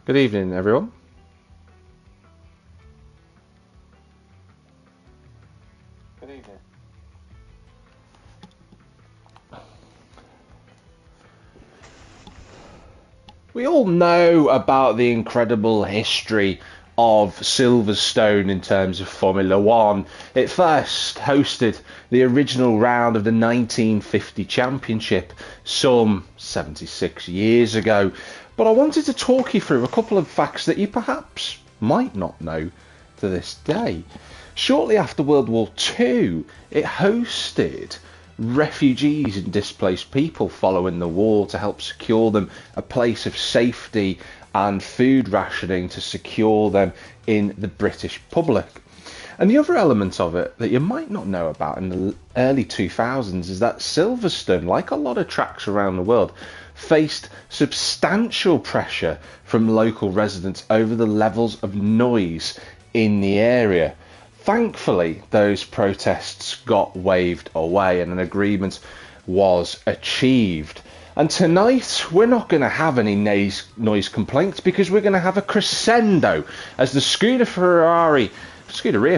Good evening, everyone. Good evening. We all know about the incredible history of Silverstone in terms of Formula One. It first hosted the original round of the 1950 championship some 76 years ago. But I wanted to talk you through a couple of facts that you perhaps might not know to this day. Shortly after World War II, it hosted refugees and displaced people following the war to help secure them a place of safety and food rationing to secure them in the British public. And the other element of it that you might not know about in the early 2000s is that Silverstone, like a lot of tracks around the world, faced substantial pressure from local residents over the levels of noise in the area. Thankfully, those protests got waved away and an agreement was achieved. And tonight, we're not going to have any noise complaints because we're going to have a crescendo as the Scuderia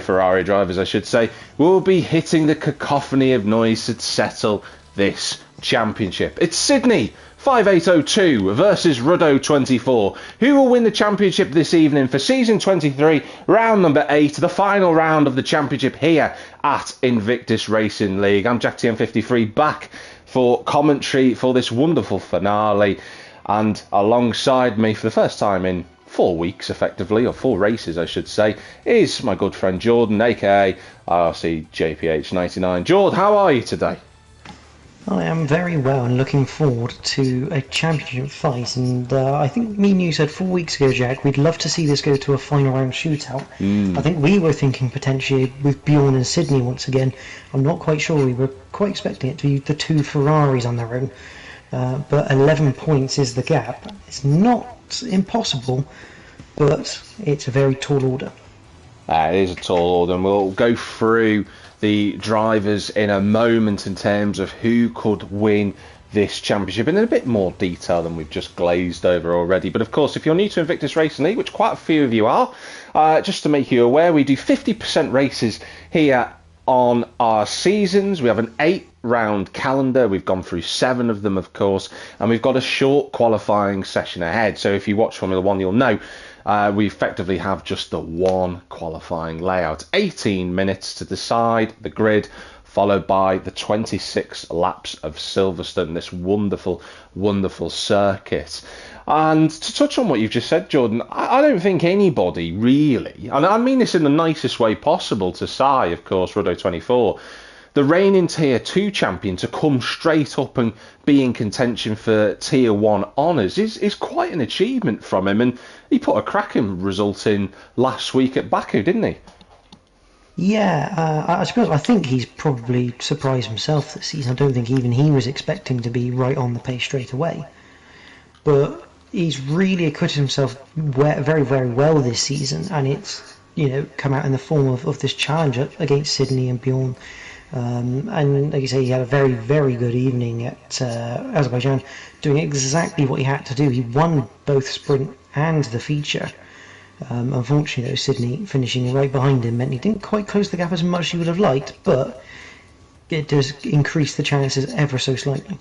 Ferrari drivers, I should say, will be hitting the cacophony of noise to settle this championship. It's Sydney 5802 versus Ruddo 24. Who will win the championship this evening for season 23, round number 8, the final round of the championship here at Invictus Racing League? I'm Jack TM53 back for commentary for this wonderful finale, and alongside me for the first time in 4 weeks effectively, or 4 races I should say, is my good friend Jordan, aka IRC JPH99. Jord, how are you today? I am very well and looking forward to a championship fight, and I think me and you said 4 weeks ago, Jack, we'd love to see this go to a final round shootout. I think we were thinking potentially with Bjorn and Sydney once again. I'm not quite sure, we were quite expecting it to be the two Ferraris on their own, but 11 points is the gap. It's not impossible, but it's a very tall order. It is a tall order, and we'll go through the drivers in a moment in terms of who could win this championship in a bit more detail than we've just glazed over already. But of course, if you're new to Invictus Racing League, which quite a few of you are, just to make you aware, we do 50% races here on our seasons. We have an 8-round calendar. We've gone through 7 of them, of course, and we've got a short qualifying session ahead. So if you watch Formula One, you'll know we effectively have just the one qualifying layout. 18 minutes to decide the grid, followed by the 26 laps of Silverstone, this wonderful, wonderful circuit. And to touch on what you've just said, Jordan, I don't think anybody really, and I mean this in the nicest way possible to Sai, of course, Ruddo 24, the reigning Tier 2 champion, to come straight up and be in contention for Tier 1 honours is quite an achievement from him. And he put a cracking result in last week at Baku, didn't he? Yeah, I suppose I think he's probably surprised himself this season. I don't think even he was expecting to be right on the pace straight away. But he's really acquitted himself very, very well this season, and it's, come out in the form of this challenge against Sydney and Bjorn. And like you say, he had a very, very good evening at Azerbaijan, doing exactly what he had to do. He won both sprint and the feature. Unfortunately, though, Sydney finishing right behind him meant he didn't quite close the gap as much as he would have liked, but it does increase the chances ever so slightly.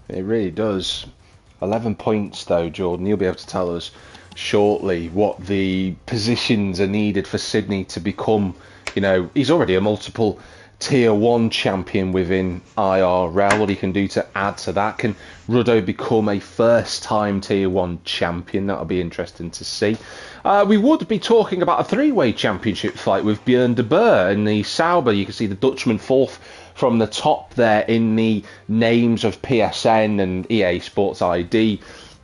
It really does. 11 points, though, Jordan. You'll be able to tell us shortly what the positions are needed for Sydney to become, he's already a multiple Tier 1 champion within IRL. What he can do to add to that. Can Ruddo become a first-time Tier 1 champion? That'll be interesting to see. We would be talking about a 3-way championship fight with Björn de Boer in the Sauber. You can see the Dutchman 4th from the top there in the names of PSN and EA Sports ID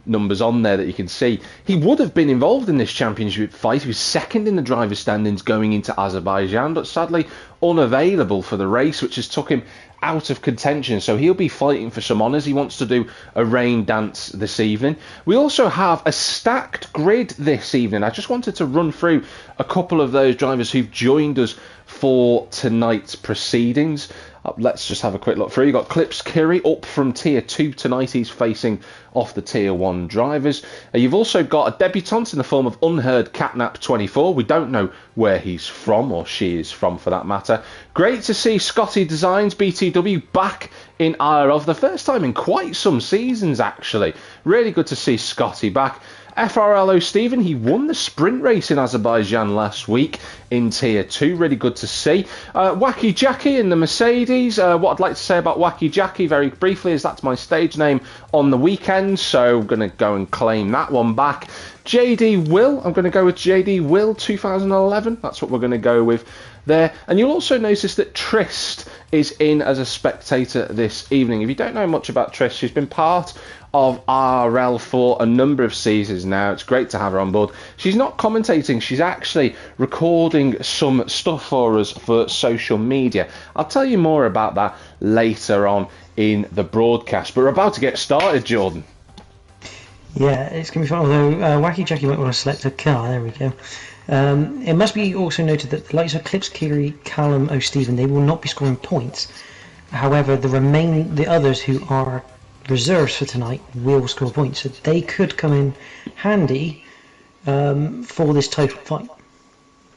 numbers on there that you can see. He would have been involved in this championship fight. He was second in the driver's standings going into Azerbaijan, but sadly unavailable for the race, which has took him out of contention. So he'll be fighting for some honours. He wants to do a rain dance this evening. We also have a stacked grid this evening. I just wanted to run through a couple of those drivers who've joined us for tonight's proceedings. Let's just have a quick look through. You've got Clips Kiri up from Tier 2 tonight. He's facing off the Tier 1 drivers. You've also got a debutant in the form of Unheard Catnap24. We don't know where he's from, or she is from for that matter. Great to see Scotty Designs BTW back in IRL for the first time in quite some seasons, actually. Really good to see Scotty back. FRLO Stephen, he won the sprint race in Azerbaijan last week in Tier 2. Really good to see. Wacky Jackie in the Mercedes. What I'd like to say about Wacky Jackie very briefly is that's my stage name on the weekend, so I'm going to go and claim that one back. JD Will, I'm going to go with JD Will 2011. That's what we're going to go with there. And you'll also notice that Trist is in as a spectator this evening. If you don't know much about Trist, she's been part of RL for a number of seasons now. It's great to have her on board. She's not commentating, she's actually recording some stuff for us for social media. I'll tell you more about that later on in the broadcast, but we're about to get started, Jordan. Yeah, it's going to be fun, although Wacky Jackie might want to select a car. There we go. It must be also noted that the likes of Clips Kiri, Callum, O'Stephen, they will not be scoring points. However, the others who are reserves for tonight will score points, so they could come in handy for this title fight.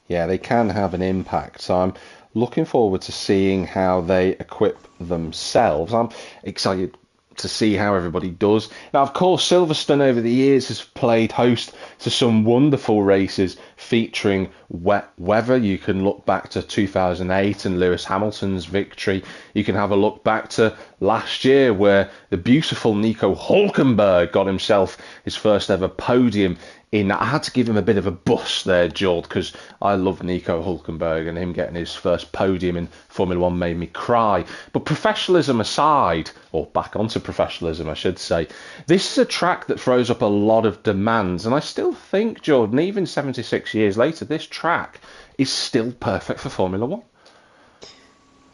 Yeah, they can have an impact, so I'm looking forward to seeing how they equip themselves. I'm excited to see how everybody does. Now, of course, Silverstone over the years has played host to some wonderful races featuring wet weather. You can look back to 2008 and Lewis Hamilton's victory. You can have a look back to last year where the beautiful Nico Hülkenberg got himself his first ever podium. I had to give him a bit of a boost there, George, because I love Nico Hülkenberg, and him getting his first podium in Formula 1 made me cry. But professionalism aside, or back onto professionalism I should say, this is a track that throws up a lot of demands, and I still think, Jordan, even 76 years later, this track is still perfect for Formula 1.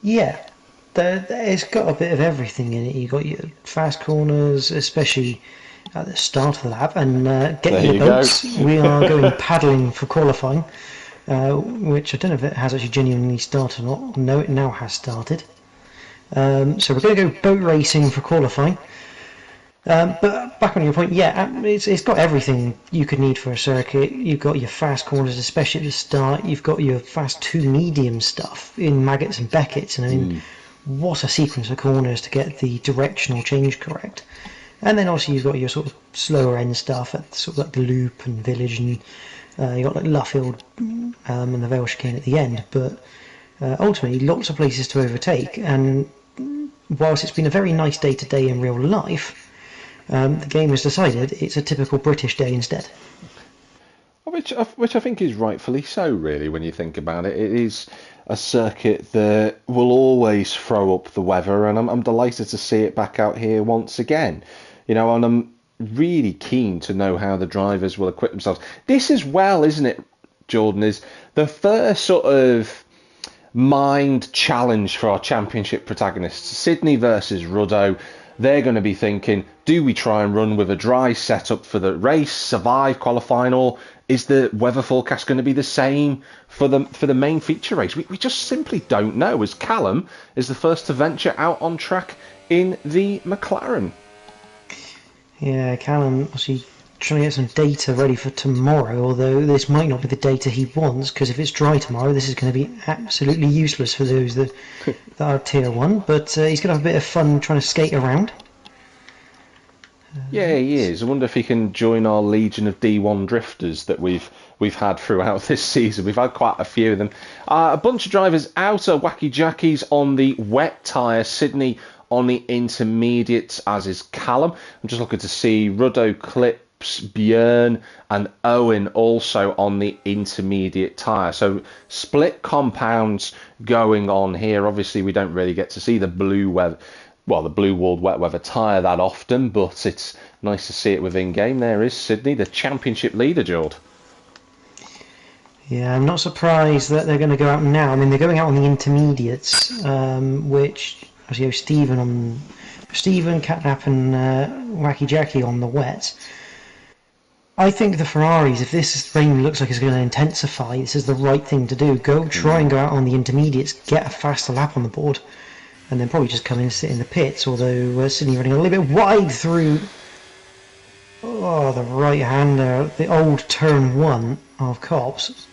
Yeah, it's got a bit of everything in it. You've got your fast corners, especially at the start of the lap, and get your boats. We are going paddling for qualifying, which I don't know if it has actually genuinely started or not. No, it now has started. So we're going to go boat racing for qualifying. But back on your point, yeah, it's got everything you could need for a circuit. You've got your fast corners, especially at the start. You've got your fast to medium stuff in Maggotts and Beckett's, and I mean, what a sequence of corners to get the directional change correct. And then also you've got your sort of slower end stuff at sort of like the Loop and Village, and you've got like Luffield and the Vale Chicane at the end. But ultimately, lots of places to overtake. And whilst it's been a very nice day today in real life, the game has decided it's a typical British day instead. Which I think is rightfully so, really, when you think about it. It is a circuit that will always throw up the weather, and I'm delighted to see it back out here once again. And I'm really keen to know how the drivers will equip themselves. This as well, isn't it, Jordan, is the first sort of mind challenge for our championship protagonists. Sydney versus Ruddo. They're going to be thinking, do we try and run with a dry setup for the race, survive qualifying, or is the weather forecast going to be the same for the main feature race? We just simply don't know, as Callum is the first to venture out on track in the McLaren. Yeah, Callum obviously trying to get some data ready for tomorrow, although this might not be the data he wants, because if it's dry tomorrow, this is going to be absolutely useless for those that are Tier 1, but he's going to have a bit of fun trying to skate around. Yeah, he is. I wonder if he can join our legion of D1 drifters that we've had throughout this season. We've had quite a few of them. A bunch of drivers out are Wacky Jackies on the wet tyre, Sydney on the intermediates, as is Callum. I'm just looking to see Ruddo, Clips, Björn and Owen also on the intermediate tyre. So split compounds going on here. Obviously, we don't really get to see the blue walled wet weather tyre that often, but it's nice to see it within game. There is Sydney, the championship leader, Jord. Yeah, I'm not surprised that they're going to go out now. I mean, they're going out on the intermediates, which, as you know, Stephen, Catnap and Wacky Jackie on the wet. I think the Ferraris, if this rain looks like it's going to intensify, this is the right thing to do. Try and go out on the intermediates, get a faster lap on the board. and then probably just come in and sit in the pits, although Sydney running a little bit wide through the right hander, the old turn 1 of Copse.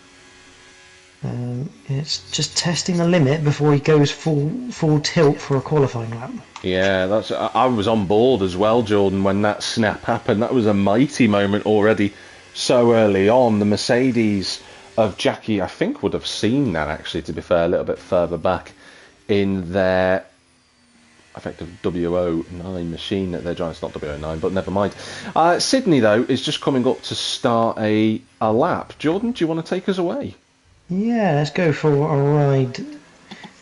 It's just testing the limit before he goes full tilt for a qualifying lap. Yeah, I was on board as well, Jordan, when that snap happened. That was a mighty moment already so early on. The Mercedes of Jackie, I think, would have seen that, actually, to be fair, a little bit further back in their effective W09 machine that they're driving. It's not W09, but never mind. Sydney, though, is just coming up to start a lap. Jordan, do you want to take us away? Yeah, let's go for a ride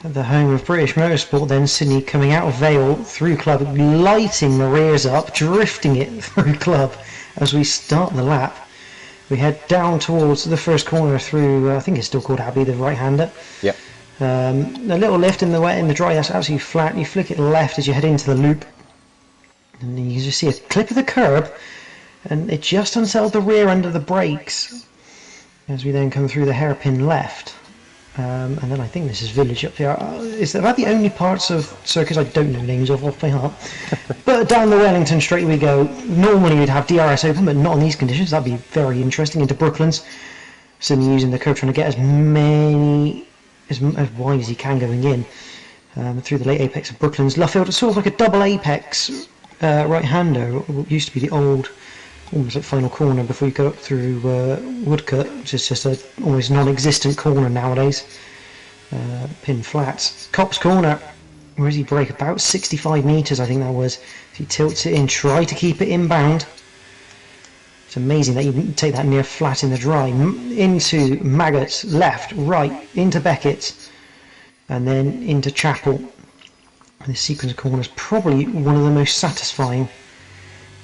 at the home of British Motorsport then. Sydney coming out of Vale through Club, lighting the rears up, drifting it through Club as we start the lap. We head down towards the first corner through, I think it's still called Abbey, the right-hander. Yep. A little lift in the wet, in the dry, that's absolutely flat. You flick it left as you head into the loop. And then you just see a clip of the curb, and it just unsettled the rear end of the brakes as we then come through the hairpin left. And then I think this is Village up here. It's about the only parts of circuits I don't know names of off by heart. But down the Wellington straight we go. Normally we'd have DRS open, but not in these conditions. That'd be very interesting. Into Brooklands. Sydney using the curve, trying to get as wide as he can going in. Through the late apex of Brooklands. Luffield, sort of like a double apex right-hander. What used to be the old, almost like final corner before you go up through Woodcut, which is just a almost non-existent corner nowadays. Pin flats. Copse corner. Where does he brake? About 65 metres, I think that was. If he tilts it in, try to keep it inbound. It's amazing that you can take that near flat in the dry. Into Maggots, left, right, into Beckett's, and then into Chapel. This sequence of corners probably one of the most satisfying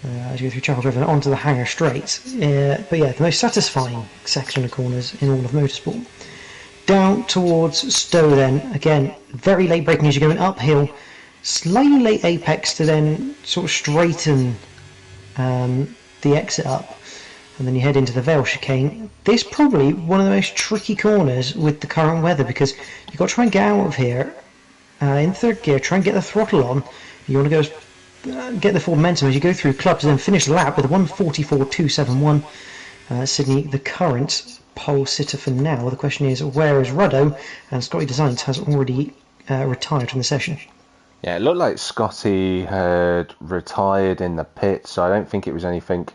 as you go through Chapel Grove and onto the Hanger Straight. But yeah, the most satisfying section of corners in all of motorsport. Down towards Stowe then, again, very late braking as you're going uphill, slightly late apex to then sort of straighten the exit up, and then you head into the Vale chicane. This probably one of the most tricky corners with the current weather, because you've got to try and get out of here in third gear, try and get the throttle on. You want to go get the full momentum as you go through clubs and then finish the lap with a 1:44.271. Sydney, the current pole sitter for now. The question is, where is Ruddo? And Scotty Designs has already retired from the session. Yeah, it looked like Scotty had retired in the pit, so I don't think it was anything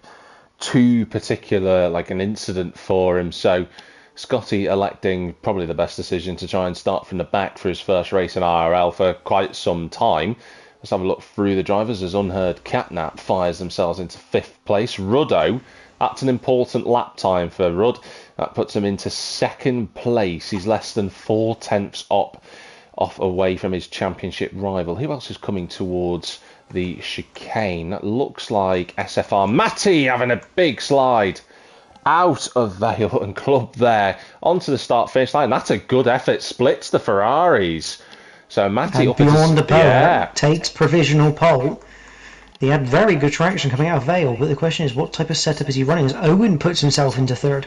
too particular, like an incident for him. So Scotty electing probably the best decision to try and start from the back for his first race in IRL for quite some time. Let's have a look through the drivers as Unheard Catnap fires themselves into 5th place. Ruddo, that's an important lap time for Rudd. That puts him into 2nd place. He's less than 4/10 off away from his championship rival. Who else is coming towards the chicane? That looks like SFR. Matty having a big slide out of Vale and Club there onto the start-finish line. That's a good effort. Splits the Ferraris. So Matty and up beyond the pole, yeah. Takes provisional pole. He had very good traction coming out of Vale, but the question is, what type of setup is he running? As Owen puts himself into 3rd.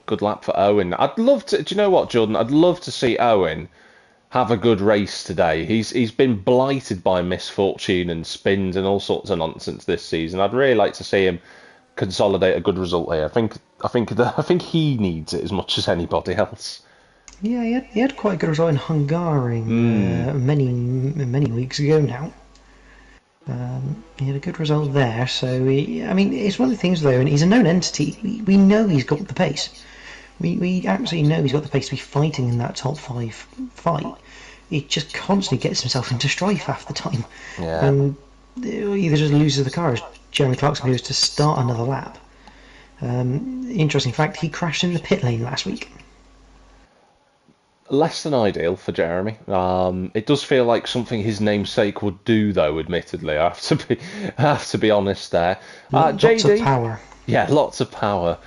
Good lap for Owen. I'd love to. Do you know what, Jordan? I'd love to see Owen have a good race today. He's been blighted by misfortune and spins and all sorts of nonsense this season. I'd really like to see him consolidate a good result here. I think he needs it as much as anybody else. Yeah, he had quite a good result in Hungary many weeks ago now. He had a good result there, so it's one of the things though, and he's a known entity. We know he's got the pace. We absolutely know he's got the pace to be fighting in that top 5 fight. He just constantly gets himself into strife half the time, and either just loses the car as Jeremy Clarkson goes to start another lap. Interesting fact: he crashed in the pit lane last week. Less than ideal for Jeremy. It does feel like something his namesake would do, though. Admittedly, I have to be honest there. Lots JD, of power. Yeah, lots of power.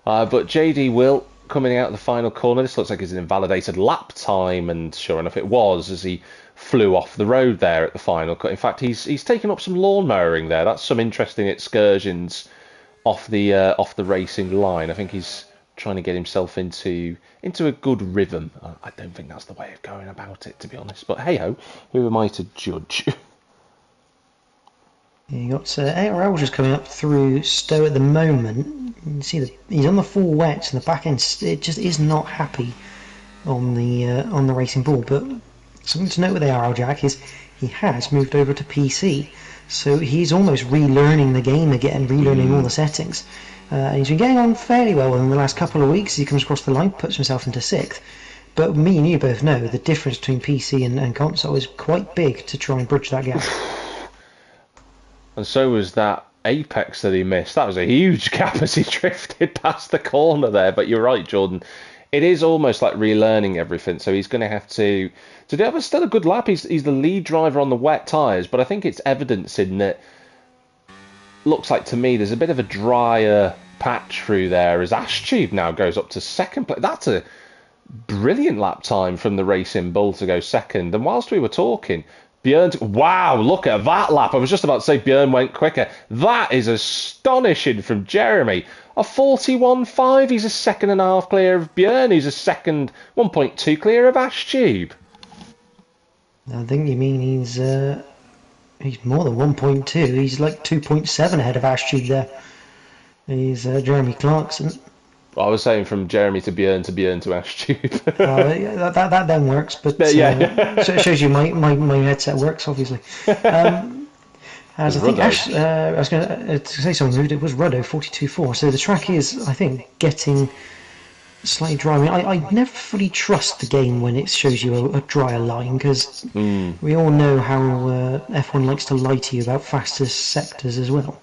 But JD will coming out of the final corner. This looks like it's an invalidated lap time, and sure enough, it was as he flew off the road there at the final cut. In fact, he's taken up some lawn mowing there. That's some interesting excursions off the racing line. I think he's trying to get himself into a good rhythm. I don't think that's the way of going about it, to be honest. But hey ho, who am I to judge? You got ARL just coming up through Stowe at the moment. You can see that he's on the full wet, and the back end it just is not happy on the racing ball. But something to note with ARL Jack is he has moved over to PC, so he's almost relearning the game again, relearning all the settings. He's been getting on fairly well in the last couple of weeks. He comes across the line, puts himself into 6th. But me and you both know the difference between PC and console is quite big to try and bridge that gap. And so was that apex that he missed. That was a huge gap as he drifted past the corner there. But you're right, Jordan. It is almost like relearning everything. So he's going to have to have still a good lap. He's the lead driver on the wet tyres. But I think it's evidencing that, looks like to me, there's a bit of a drier patch through there as Ashtube now goes up to 2nd place. That's a brilliant lap time from the Racing Bull to go 2nd. And whilst we were talking, wow, look at that lap. I was just about to say Björn went quicker. That is astonishing from Jeremy. A 41.5. He's a 2.5 clear of Björn. He's a 1.2 clear of Ashtube. I think you mean he's more than 1.2. He's like 2.7 ahead of Ashtube there. He's Jeremy Clarkson. I was saying from Jeremy to Björn to Ashtube. That then works, but so it shows you my headset works, obviously. As I think I was going to say something rude. It was Ruddo 42.4. So the track is, I think, getting slightly dry. I mean, I never fully trust the game when it shows you a drier line, because we all know how F1 likes to lie to you about fastest sectors as well.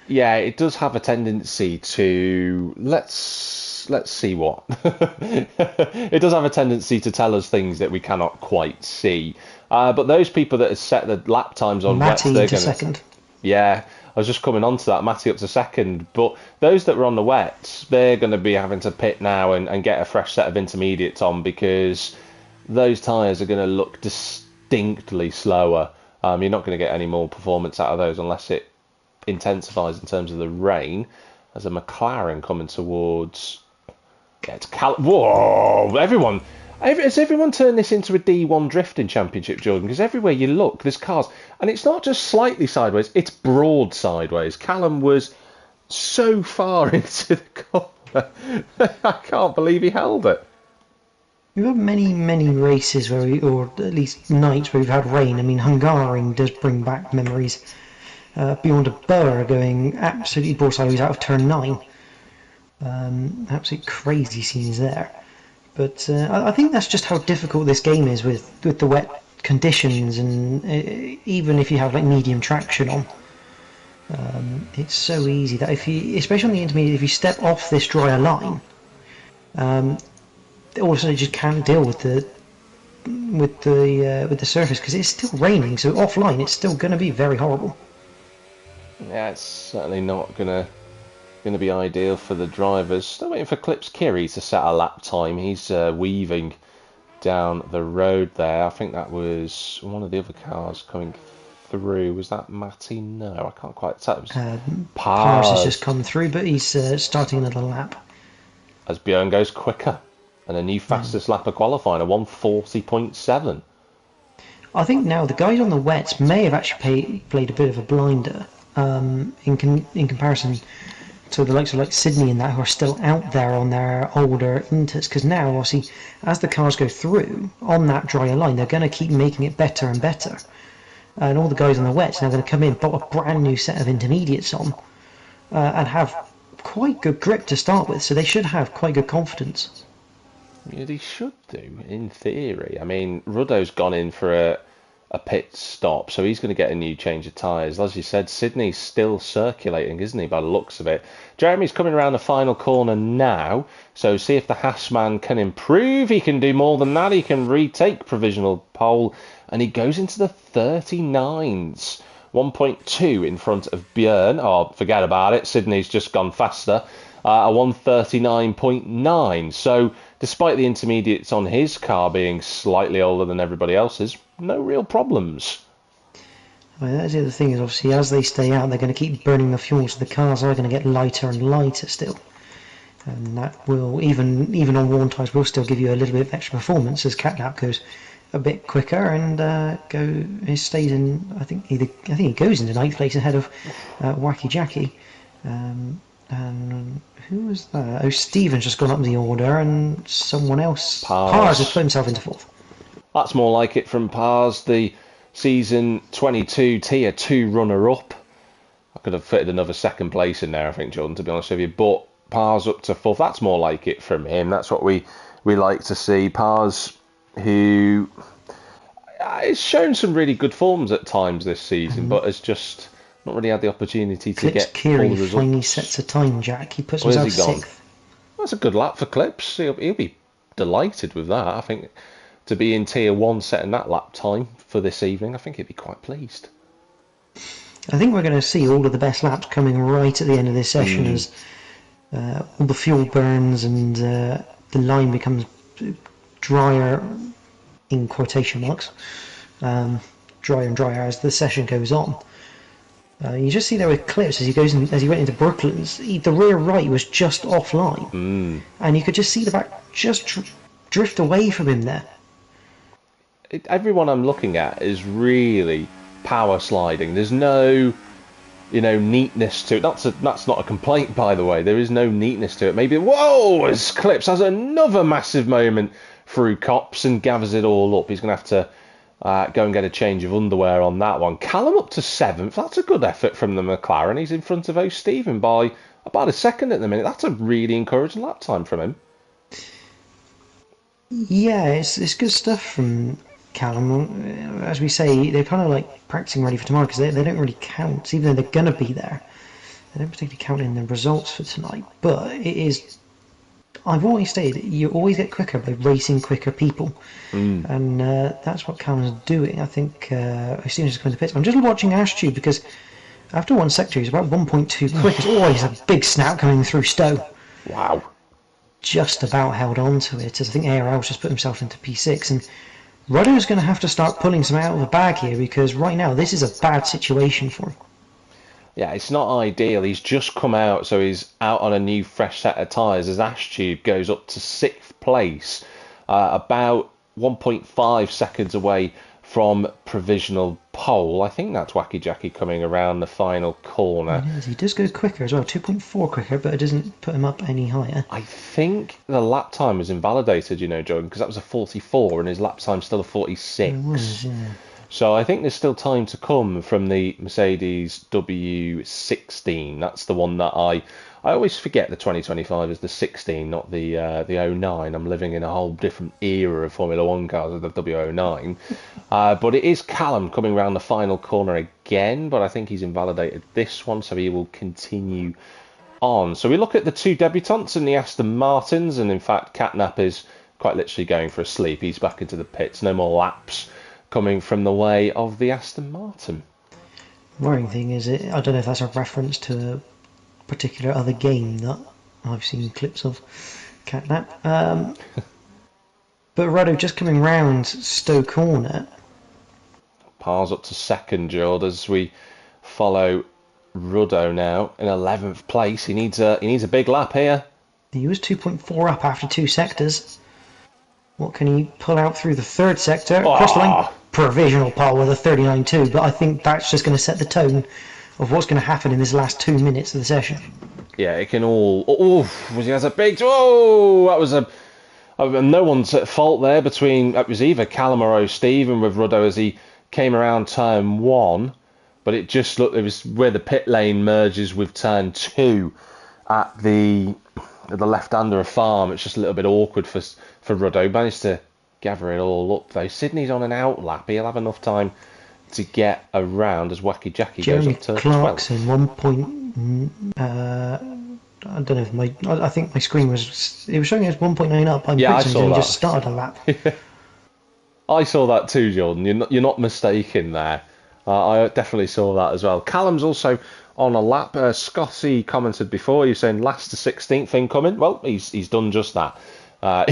Yeah, it does have a tendency to let's see what it does have a tendency to tell us things that we cannot quite see. But those people that have set the lap times on Matty wets, they're to gonna, 2nd. Yeah, I was just coming on to that. Matty up to 2nd, but those that were on the wets, they're going to be having to pit now and get a fresh set of intermediates on, because those tyres are going to look distinctly slower. You're not going to get any more performance out of those unless it intensifies in terms of the rain. As a McLaren coming towards, it's whoa, has everyone turned this into a D1 drifting championship, Jordan? Because everywhere you look there's cars, and it's not just slightly sideways, it's broad sideways. Callum was so far into the corner. I can't believe he held it. We've had many races where or at least nights where we've had rain. I mean, Hungaroring does bring back memories. Beyond a Burr going absolutely broadside out of turn 9. Absolutely crazy scenes there. But I think that's just how difficult this game is with the wet conditions, and even if you have like medium traction on, it's so easy that if you, especially on the intermediate, if you step off this drier line, all of a sudden you just can't deal with the surface, because it's still raining. So offline, it's still going to be very horrible. Yeah, it's certainly not gonna be ideal for the drivers. Still waiting for Clips Kiri to set a lap time. He's weaving down the road there. I think that was one of the other cars coming through. Was that Matty? No, I can't quite tell. Pars has just come through, but he's starting another lap. As Björn goes quicker, and a new fastest lap of qualifying, a 1:40.7. I think now the guys on the wets may have actually played a bit of a blinder in comparison to the likes of like Sydney and that, who are still out there on their older Inters, because now obviously as the cars go through on that drier line, they're going to keep making it better and better, and all the guys on the wets now going to come in, put a brand new set of intermediates on, and have quite good grip to start with, so they should have quite good confidence. Yeah, they should do, in theory. I mean, Ruddo's gone in for a pit stop, so he's going to get a new change of tyres. As you said, Sydney's still circulating, isn't he, by the looks of it? Jeremy's coming around the final corner now, so see if the Haasman can improve. He can do more than that. He can retake provisional pole, and he goes into the 39s. 1.2 in front of Björn. Oh, forget about it. Sydney's just gone faster. A 1:39.9. So, despite the intermediates on his car being slightly older than everybody else's, no real problems. Well, that's the other thing, is obviously as they stay out, they're going to keep burning the fuel, so the cars are going to get lighter and lighter still. and that will even on worn tyres will still give you a little bit of extra performance as Catnap goes a bit quicker and he stays in. I think he goes into ninth place ahead of Wacky Jackie. And who was that? Oh, Stephen's just gone up the order, and someone else. Pars has put himself into fourth. That's more like it from Pars, the season 22 Tier 2 runner-up. I could have fitted another second place in there, I think, Jordan, to be honest with you. But Pars up to fourth, that's more like it from him. That's what we like to see. Pars, who has shown some really good forms at times this season, but has just not really had the opportunity to get Kiri all the results. finally sets a time, Jack. He puts himself sixth. That's a good lap for Clips. He'll be delighted with that. I think to be in Tier 1 setting that lap time for this evening, I think he'd be quite pleased. I think we're going to see all of the best laps coming right at the end of this session as all the fuel burns and the line becomes drier, in quotation marks, drier and drier as the session goes on. You just see there with Clips as he went into Brooklands, the rear right was just offline, and you could just see the back just drift away from him there. Everyone I'm looking at is really power sliding. There's no, neatness to it. That's not a complaint, by the way. There is no neatness to it. Maybe as Clips has another massive moment through Cops and gathers it all up. He's going to have to go and get a change of underwear on that one. Callum up to 7th. That's a good effort from the McLaren. He's in front of O'Stephen by about a second at the minute. That's a really encouraging lap time from him. Yeah, it's good stuff from Callum. As we say, they're kind of like practicing ready for tomorrow because they don't really count, even though they're going to be there. They don't particularly count in the results for tonight. But it is, I've always stated, you always get quicker by racing quicker people. And that's what Callum's doing. I think Stephen's just going to pits. I'm just watching Ashtube because after one sector, he's about 1.2 quick. He's a big snap coming through Stowe. Wow. Just about held on to it, as I think ARL's just put himself into P6. And Ruddo's going to have to start pulling some out of the bag here because right now this is a bad situation for him. Yeah, it's not ideal. He's just come out, so he's out on a new fresh set of tyres as Ashtube goes up to 6th place, about 1.5 seconds away from provisional pole. I think that's Wacky Jackie coming around the final corner. He does go quicker as well, 2.4 quicker, but it doesn't put him up any higher. I think the lap time was invalidated, Jordan, because that was a 44 and his lap time's still a 46. It was, yeah. So I think there's still time to come from the Mercedes W16. That's the one that I always forget the 2025 is the 16, not the 09. I'm living in a whole different era of Formula 1 cars with the W09. But it is Callum coming around the final corner again, but I think he's invalidated this one, so he will continue on. So we look at the two debutants in the Aston Martins, and in fact Catnap is quite literally going for a sleep. He's back into the pits, no more laps coming from the way of the Aston Martin. Worrying thing is, I don't know if that's a reference to a particular other game that I've seen clips of Catnap. But Ruddo just coming round Stowe Corner. Pars up to 2nd, Jord, as we follow Ruddo now in 11th place. He needs a big lap here. He was 2.4 up after 2 sectors. What can he pull out through the 3rd sector? Cross the line, provisional pole with a 39.2, but I think that's just going to set the tone of what's going to happen in this last 2 minutes of the session. Yeah, it can all... he has a big... that was no one's at fault there between... It was either Callum or O'Stephen with Ruddo as he came around turn 1, but it just looked... It was where the pit lane merges with turn 2 at the left-hander of Farm. It's just a little bit awkward for Ruddo. Managed to gather it all up though. Sydney's on an out lap. He'll have enough time to get around as Wacky Jackie goes up to Clarkson 1 I don't know if I think my screen was showing us 1.9 up. I saw that. He just started a lap. I saw that too, Jordan. You're not mistaken there. I definitely saw that as well. Callum's also on a lap. Scotty commented before, you're saying last to 16th incoming. Well, he's done just that.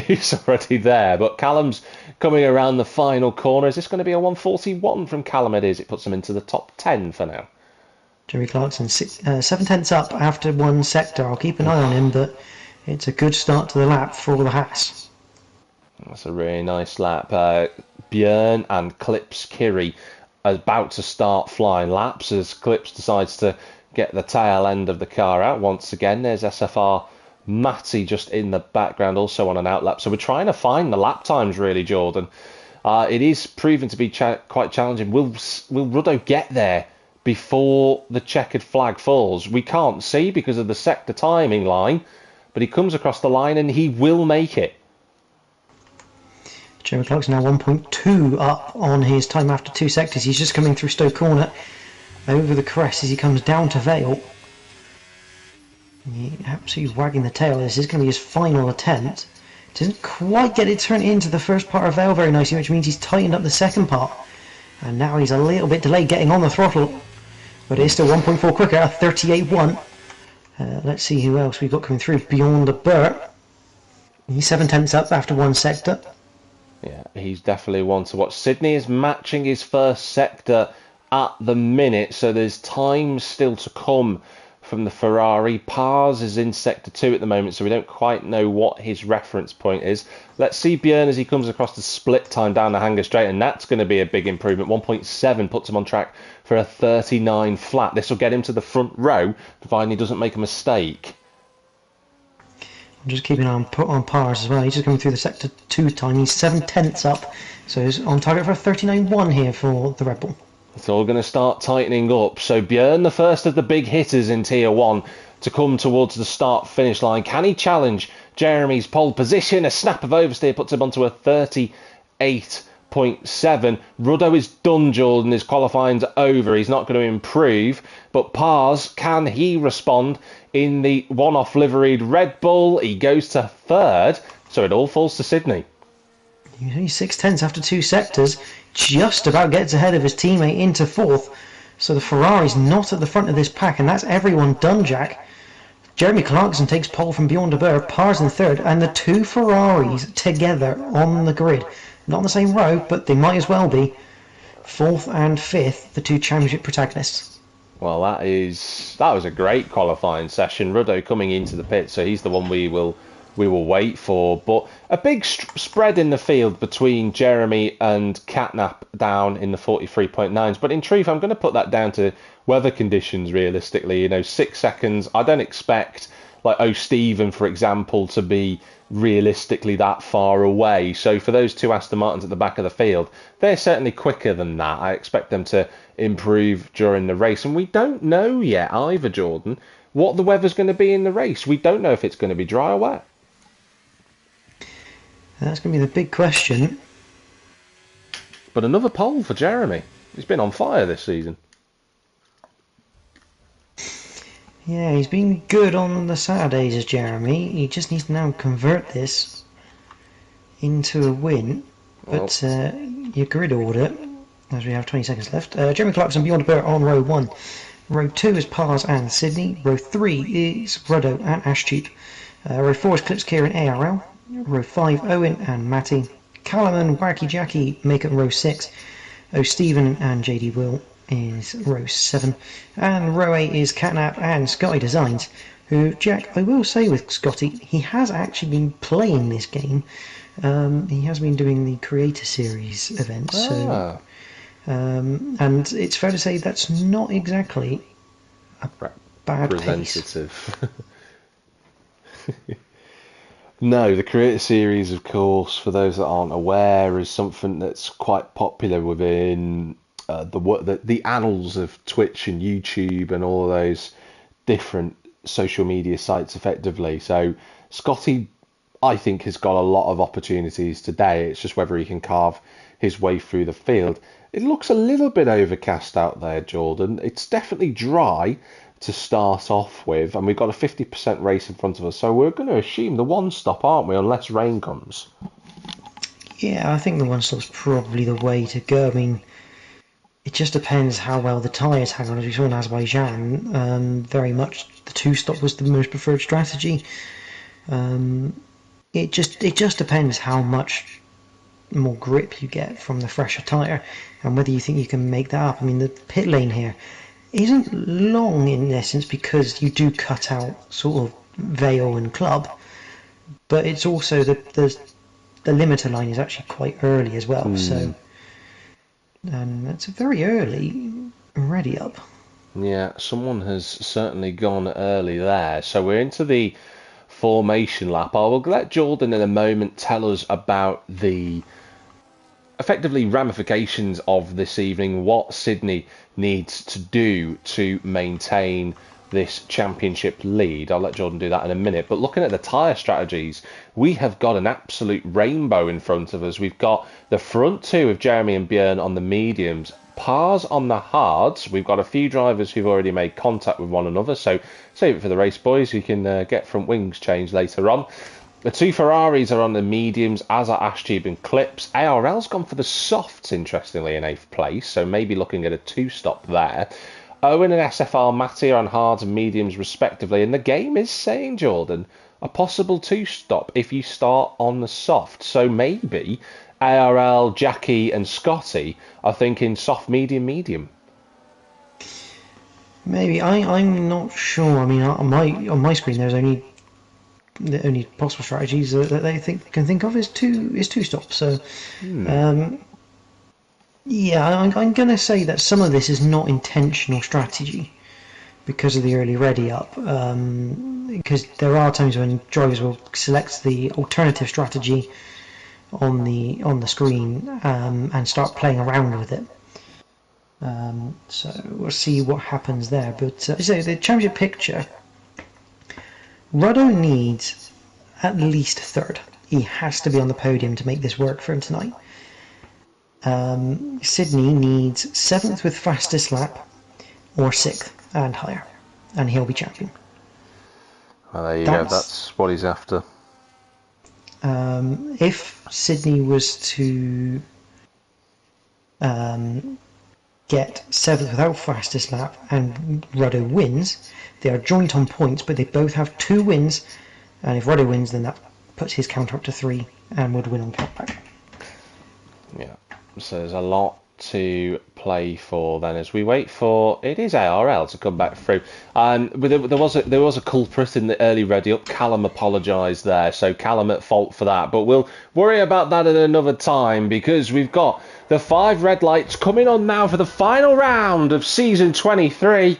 He's already there. But Callum's coming around the final corner. Is this going to be a 141 from Callum? It is. It puts him into the top 10 for now. Jerry Clarkson, 7 tenths up after 1 sector. I'll keep an eye on him, but It's a good start to the lap for the Haas. That's a really nice lap. Björn and Clips Kiri are about to start flying laps as Clips decides to get the tail end of the car out once again. There's SFR Matty just in the background, also on an outlap. So we're trying to find the lap times, really, Jordan. It is proving to be quite challenging. Will Ruddo get there before the checkered flag falls? We can't see because of the sector timing line, but he comes across the line and he will make it. Jeremy Clark's now 1.2 up on his time after 2 sectors. He's just coming through Stowe Corner over the crest as he comes down to Vale. He absolutely wagging the tail. This is going to be his final attempt. Doesn't quite get it turned into the first part of Vale very nicely, which means he's tightened up the second part. And now he's a little bit delayed getting on the throttle. But it is still 1.4 quicker at 38.1. Let's see who else we've got coming through. Beyond the Burt. He's 7/10 up after 1 sector. Yeah, he's definitely one to watch. Sydney is matching his first sector at the minute, so there's time still to come from the Ferrari. Pars is in sector 2 at the moment, so we don't quite know what his reference point is. Let's see Björn as he comes across the split time down the Hanger Straight, and that's going to be a big improvement. 1.7 puts him on track for a 39 flat. This will get him to the front row, providing he doesn't make a mistake. I'm just keeping an eye on Pars as well. He's just coming through the sector 2 time. He's 7/10 up, so he's on target for a 39.1 here for the Red Bull. It's all going to start tightening up. So Björn, the first of the big hitters in Tier 1 to come towards the start-finish line. Can he challenge Jeremy's pole position? A snap of oversteer puts him onto a 38.7. Ruddo is done, Jordan. His qualifying's over. He's not going to improve. But Pars, can he respond in the one-off liveried Red Bull? He goes to third, so it all falls to Sydney. He's 6/10 after 2 sectors. Just about gets ahead of his teammate into 4th. So the Ferrari's not at the front of this pack, and that's everyone done, Jack. Jeremy Clarkson takes pole from Beyond the Burr, Pars in 3rd, and the 2 Ferraris together on the grid. Not on the same row, but they might as well be. 4th and 5th, the 2 championship protagonists. Well, that was a great qualifying session. Ruddo coming into the pit, so he's the one we will wait for. But a big spread in the field between Jeremy and Catnap down in the 43.9s. But in truth, I'm going to put that down to weather conditions, realistically. 6 seconds. I don't expect, like O'Stephen, for example, to be realistically that far away. So for those 2 Aston Martins at the back of the field, they're certainly quicker than that. I expect them to improve during the race. And we don't know yet either, Jordan, what the weather's going to be in the race. We don't know if it's going to be dry or wet. That's going to be the big question. But another pole for Jeremy. He's been on fire this season. Yeah, he's been good on the Saturdays as Jeremy. He just needs to now convert this into a win. But your grid order, as we have 20 seconds left. Jeremy Clarkson, Beyond the Burt on row 1. Row 2 is Pars and Sydney. Row 3 is Ruddo and Ashcheap. Row 4 is Clips Kieran ARL. Row 5, Owen and Matty. Callum and Wacky Jackie make up row 6. O'Stephen and JD Will is row 7. And row 8 is Catnap and Scotty Designs, who, Jack, I will say with Scotty, he has actually been playing this game. He has been doing the Creator Series events. So, and it's fair to say that's not exactly a bad representative pace. No, the Creator Series, of course, for those that aren't aware, is something that's quite popular within the annals of Twitch and YouTube and all of those different social media sites, effectively. So Scotty, I think, has got a lot of opportunities today. It's just whether he can carve his way through the field. It looks a little bit overcast out there, Jordan. It's definitely dry to start off with, and we've got a 50% race in front of us, so we're going to assume the one stop, aren't we, unless rain comes? Yeah, I think the one stop's probably the way to go. I mean, it just depends how well the tyres hang on. As we saw in Azerbaijan, very much the 2 stop was the most preferred strategy. It just depends how much more grip you get from the fresher tyre and whether you think you can make that up. I mean, the pit lane here isn't long in essence because you do cut out sort of Vale and Club, but it's also the limiter line is actually quite early as well. So it's a very early ready up. Yeah, someone has certainly gone early there. So we're into the formation lap. I will let Jordan in a moment tell us about the effectively ramifications of this evening, what Sydney needs to do to maintain this championship lead. I'll let Jordan do that in a minute. But looking at the tyre strategies, we have got an absolute rainbow in front of us. We've got the front two of Jeremy and Björn on the mediums, Pars on the hards. We've got a few drivers who've already made contact with one another, so save it for the race boys. We can get front wings changed later on. The two Ferraris are on the mediums, as are Ashtube and Clips. ARL's gone for the softs, interestingly, in 8th place, so maybe looking at a 2-stop there. Owen and SFR Matty are on hards and mediums, respectively, and the game is saying, Jordan, a possible 2-stop if you start on the soft. So maybe ARL, Jackie and Scotty are thinking soft, medium, medium. Maybe. I'm not sure. I mean, on my screen there's the only possible strategies that they can think of is two stops. So, yeah, I'm going to say that some of this is not intentional strategy because of the early ready up. Because there are times when drivers will select the alternative strategy on the screen and start playing around with it. So we'll see what happens there. But so the championship picture. Ruddo needs at least third. He has to be on the podium to make this work for him tonight. Sydney needs 7th with fastest lap or 6th and higher, and he'll be champion. Well, there you go. That's what he's after. If Sydney was to get 7th without fastest lap and Ruddo wins, they are joint on points, but they both have 2 wins, and if Ruddo wins, then that puts his counter up to 3 and would win on countback. Yeah, so there's a lot to play for then as we wait for it is ARL to come back through. But there was a culprit in the early ready up. Callum apologised there, so Callum at fault for that. But we'll worry about that at another time because we've got the 5 red lights coming on now for the final round of season 23.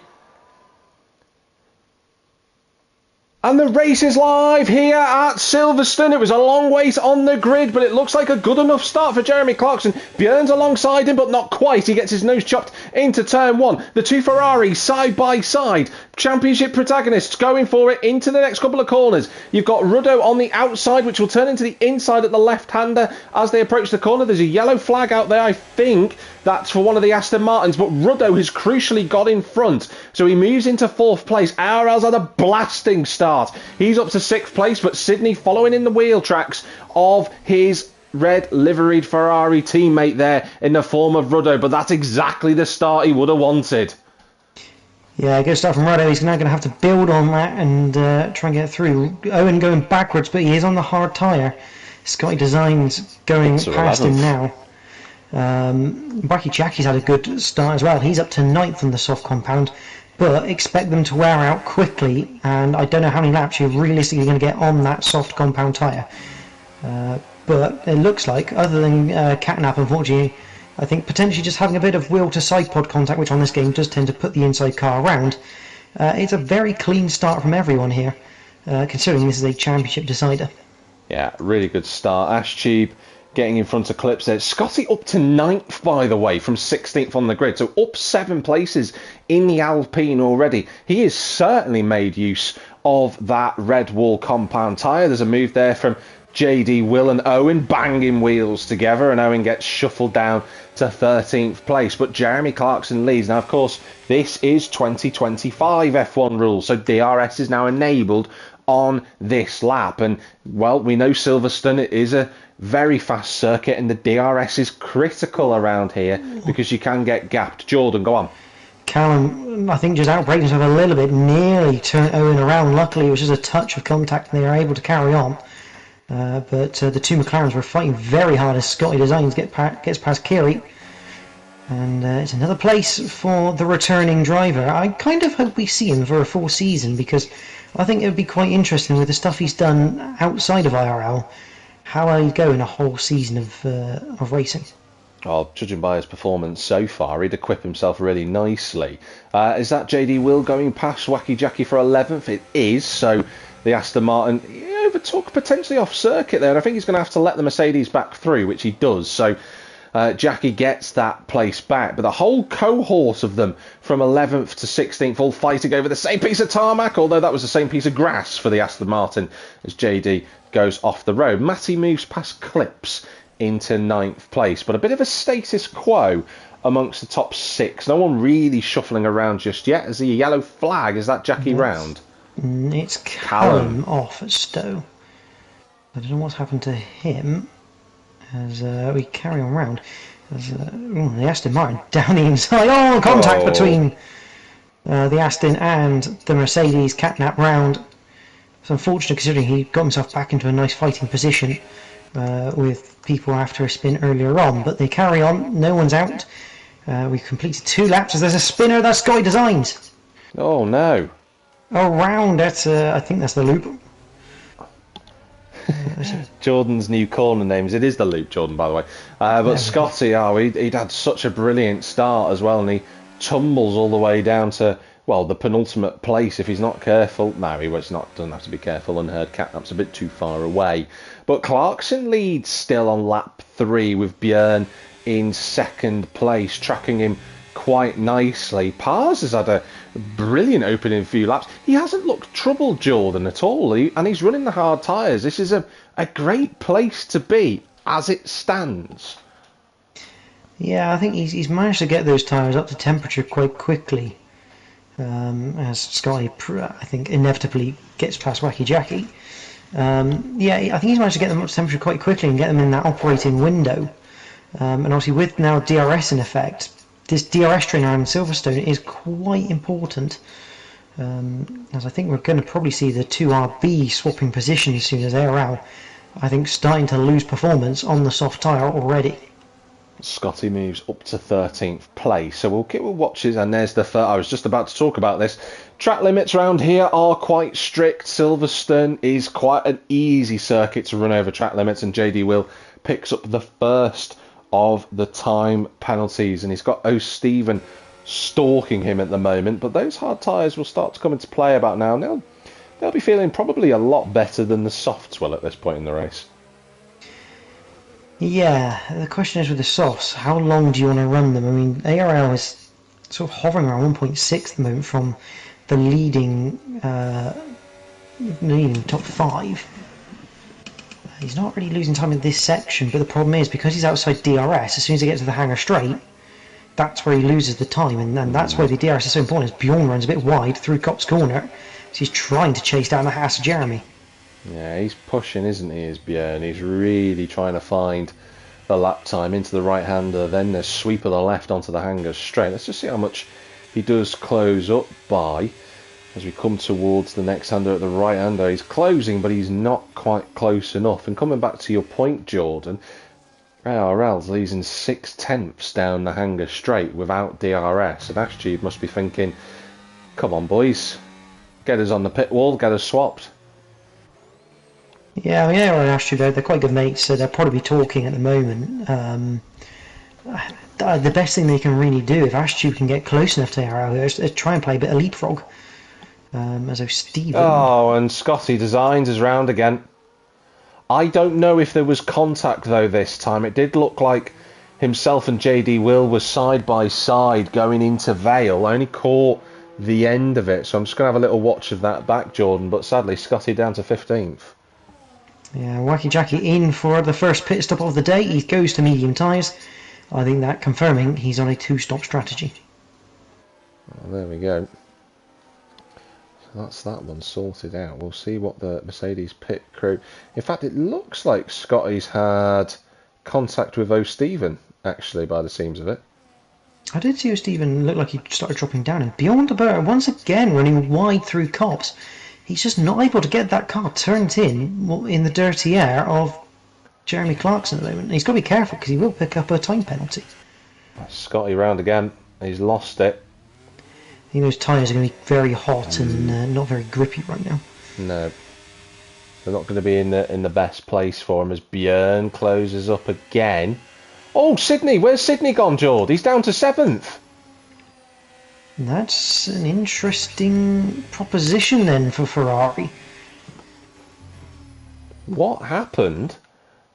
And the race is live here at Silverstone. It was a long wait on the grid, but it looks like a good enough start for Jeremy Clarkson. Björn's alongside him, but not quite. He gets his nose chopped into turn 1. The 2 Ferraris side by side. Championship protagonists going for it into the next couple of corners. You've got Ruddo on the outside, which will turn into the inside at the left-hander as they approach the corner. There's a yellow flag out there, I think. That's for one of the Aston Martins, but Ruddo has crucially got in front. So he moves into 4th place. ARL's had a blasting start. He's up to 6th place, but Sydney following in the wheel tracks of his red liveried Ferrari teammate there in the form of Ruddo, but that's exactly the start he would have wanted. Yeah, good start from Ruddo. He's now going to have to build on that and try and get through. Owen going backwards, but he is on the hard tyre. Scotty Designs going past him now. Bracky Jackie's had a good start as well. He's up to 9th on the soft compound, but expect them to wear out quickly, and I don't know how many laps you're realistically going to get on that soft compound tyre. But it looks like, other than Catnap, unfortunately, I think potentially just having a bit of wheel to side pod contact, which on this game does tend to put the inside car around, it's a very clean start from everyone here, considering this is a championship decider. Yeah, really good start. Ashtube getting in front of Clips there. Scotty up to 9th, by the way, from 16th on the grid. So up 7 places in the Alpine already. He has certainly made use of that red wall compound tyre. There's a move there from JD, Will and Owen banging wheels together, and Owen gets shuffled down to 13th place. But Jeremy Clarkson leads. Now, of course, this is 2025 F1 rules, so DRS is now enabled on this lap. And, well, we know Silverstone is a very fast circuit, and the DRS is critical around here because you can get gapped. Jordan, go on. Callum, I think, just outbraked himself a little bit, nearly turned Owen around. Luckily, it was just a touch of contact, and they were able to carry on. But the 2 McLarens were fighting very hard as Scotty Designs gets past Kiri. And it's another place for the returning driver. I kind of hope we see him for a full season, because I think it would be quite interesting with the stuff he's done outside of IRL, how he'd go in a whole season of racing. Well, judging by his performance so far, he'd equip himself really nicely. Is that JD Will going past Wacky Jackie for 11th? It is, so the Aston Martin overtook potentially off circuit there, and I think he's going to have to let the Mercedes back through, which he does. So Jackie gets that place back, but the whole cohort of them from 11th to 16th all fighting over the same piece of tarmac, although that was the same piece of grass for the Aston Martin as JD goes off the road. Matty moves past Clips into 9th place, but a bit of a status quo amongst the top 6. No one really shuffling around just yet. Is he a yellow flag? Is that Jackie round? It's Callum off at Stowe. I don't know what's happened to him as we carry on round. As, the Aston Martin down the inside. Oh, contact between the Aston and the Mercedes catnap round. It's unfortunate considering he got himself back into a nice fighting position with people after a spin earlier on, but they carry on. No one's out. We've completed 2 laps. There's a spinner. That's Sky Designs. Oh no! Around. That's I think that's the loop. Jordan's new corner names. It is the loop, Jordan, by the way. But Scotty, he'd had such a brilliant start as well, and he tumbles all the way down to, well, the penultimate place if he's not careful. No, he was not. Doesn't have to be careful. Unheard catnap's a bit too far away. But Clarkson leads still on lap 3 with Björn in 2nd place, tracking him quite nicely. Pars has had a brilliant opening few laps. He hasn't looked troubled, Jordan, at all, and he's running the hard tyres. This is a great place to be as it stands. Yeah, I think he's managed to get those tyres up to temperature quite quickly, as Scotty, I think, inevitably gets past Wacky Jackie. Yeah, I think he's managed to get them up to temperature quite quickly and get them in that operating window. And obviously with now DRS in effect, this DRS trainer on Silverstone is quite important, as I think we're going to probably see the 2RB swapping positions soon as they're out. I think starting to lose performance on the soft tyre already. Scotty moves up to 13th place, so we'll keep watches. And there's the I was just about to talk about this. Track limits around here are quite strict. Silverstone is quite an easy circuit to run over track limits, and JD Will picks up the first of the time penalties, and he's got O'Stephen stalking him at the moment. But those hard tyres will start to come into play about now. They'll be feeling probably a lot better than the softs will at this point in the race. Yeah, the question is with the softs, how long do you want to run them? I mean, ARL is sort of hovering around 1.6 at the moment from the leading top 5. He's not really losing time in this section, but the problem is, because he's outside DRS, as soon as he gets to the hangar straight, that's where he loses the time, and that's why the DRS is so important, as Bjorn runs a bit wide through Copse Corner, so he's trying to chase down the Haas Jeremy. Yeah, he's pushing, isn't he, as Björn? He's really trying to find the lap time into the right-hander, then the sweep of the left onto the hangar straight. Let's just see how much he does close up by as we come towards the next hander at the right-hander. He's closing, but he's not quite close enough. And coming back to your point, Jordan, ARL's losing 6/10 down the hangar straight without DRS. And Astrid must be thinking, come on, boys, get us on the pit wall, get us swapped. Yeah, I mean, ARL and Astrid, they're quite good mates, so they'll probably be talking at the moment. The best thing they can really do, if Astrid can get close enough to ARL, is try and play a bit of leapfrog. As O'Stephen. Oh, and Scotty Designs is round again. I don't know if there was contact though this time. It did look like himself and JD Will were side by side going into Vale. I only caught the end of it, so I'm just going to have a little watch of that back, Jordan. But sadly, Scotty down to 15th. Yeah, Wacky Jackie in for the first pit stop of the day. He goes to medium tyres. I think that confirming he's on a 2-stop strategy. Well, there we go. That's that one sorted out. We'll see what the Mercedes pit crew... In fact, it looks like Scotty's had contact with O'Stephen, actually, by the seams of it. I did see O'Stephen look like he started dropping down, and beyond the bird, once again running wide through Copse. He's just not able to get that car turned in the dirty air of Jeremy Clarkson at the moment. He's got to be careful because he will pick up a time penalty. Scotty round again. He's lost it. I think those tyres are going to be very hot and not very grippy right now. No, they're not going to be in the best place for him as Björn closes up again. Oh, Sydney! Where's Sydney gone, Jord? He's down to 7th. That's an interesting proposition then for Ferrari. What happened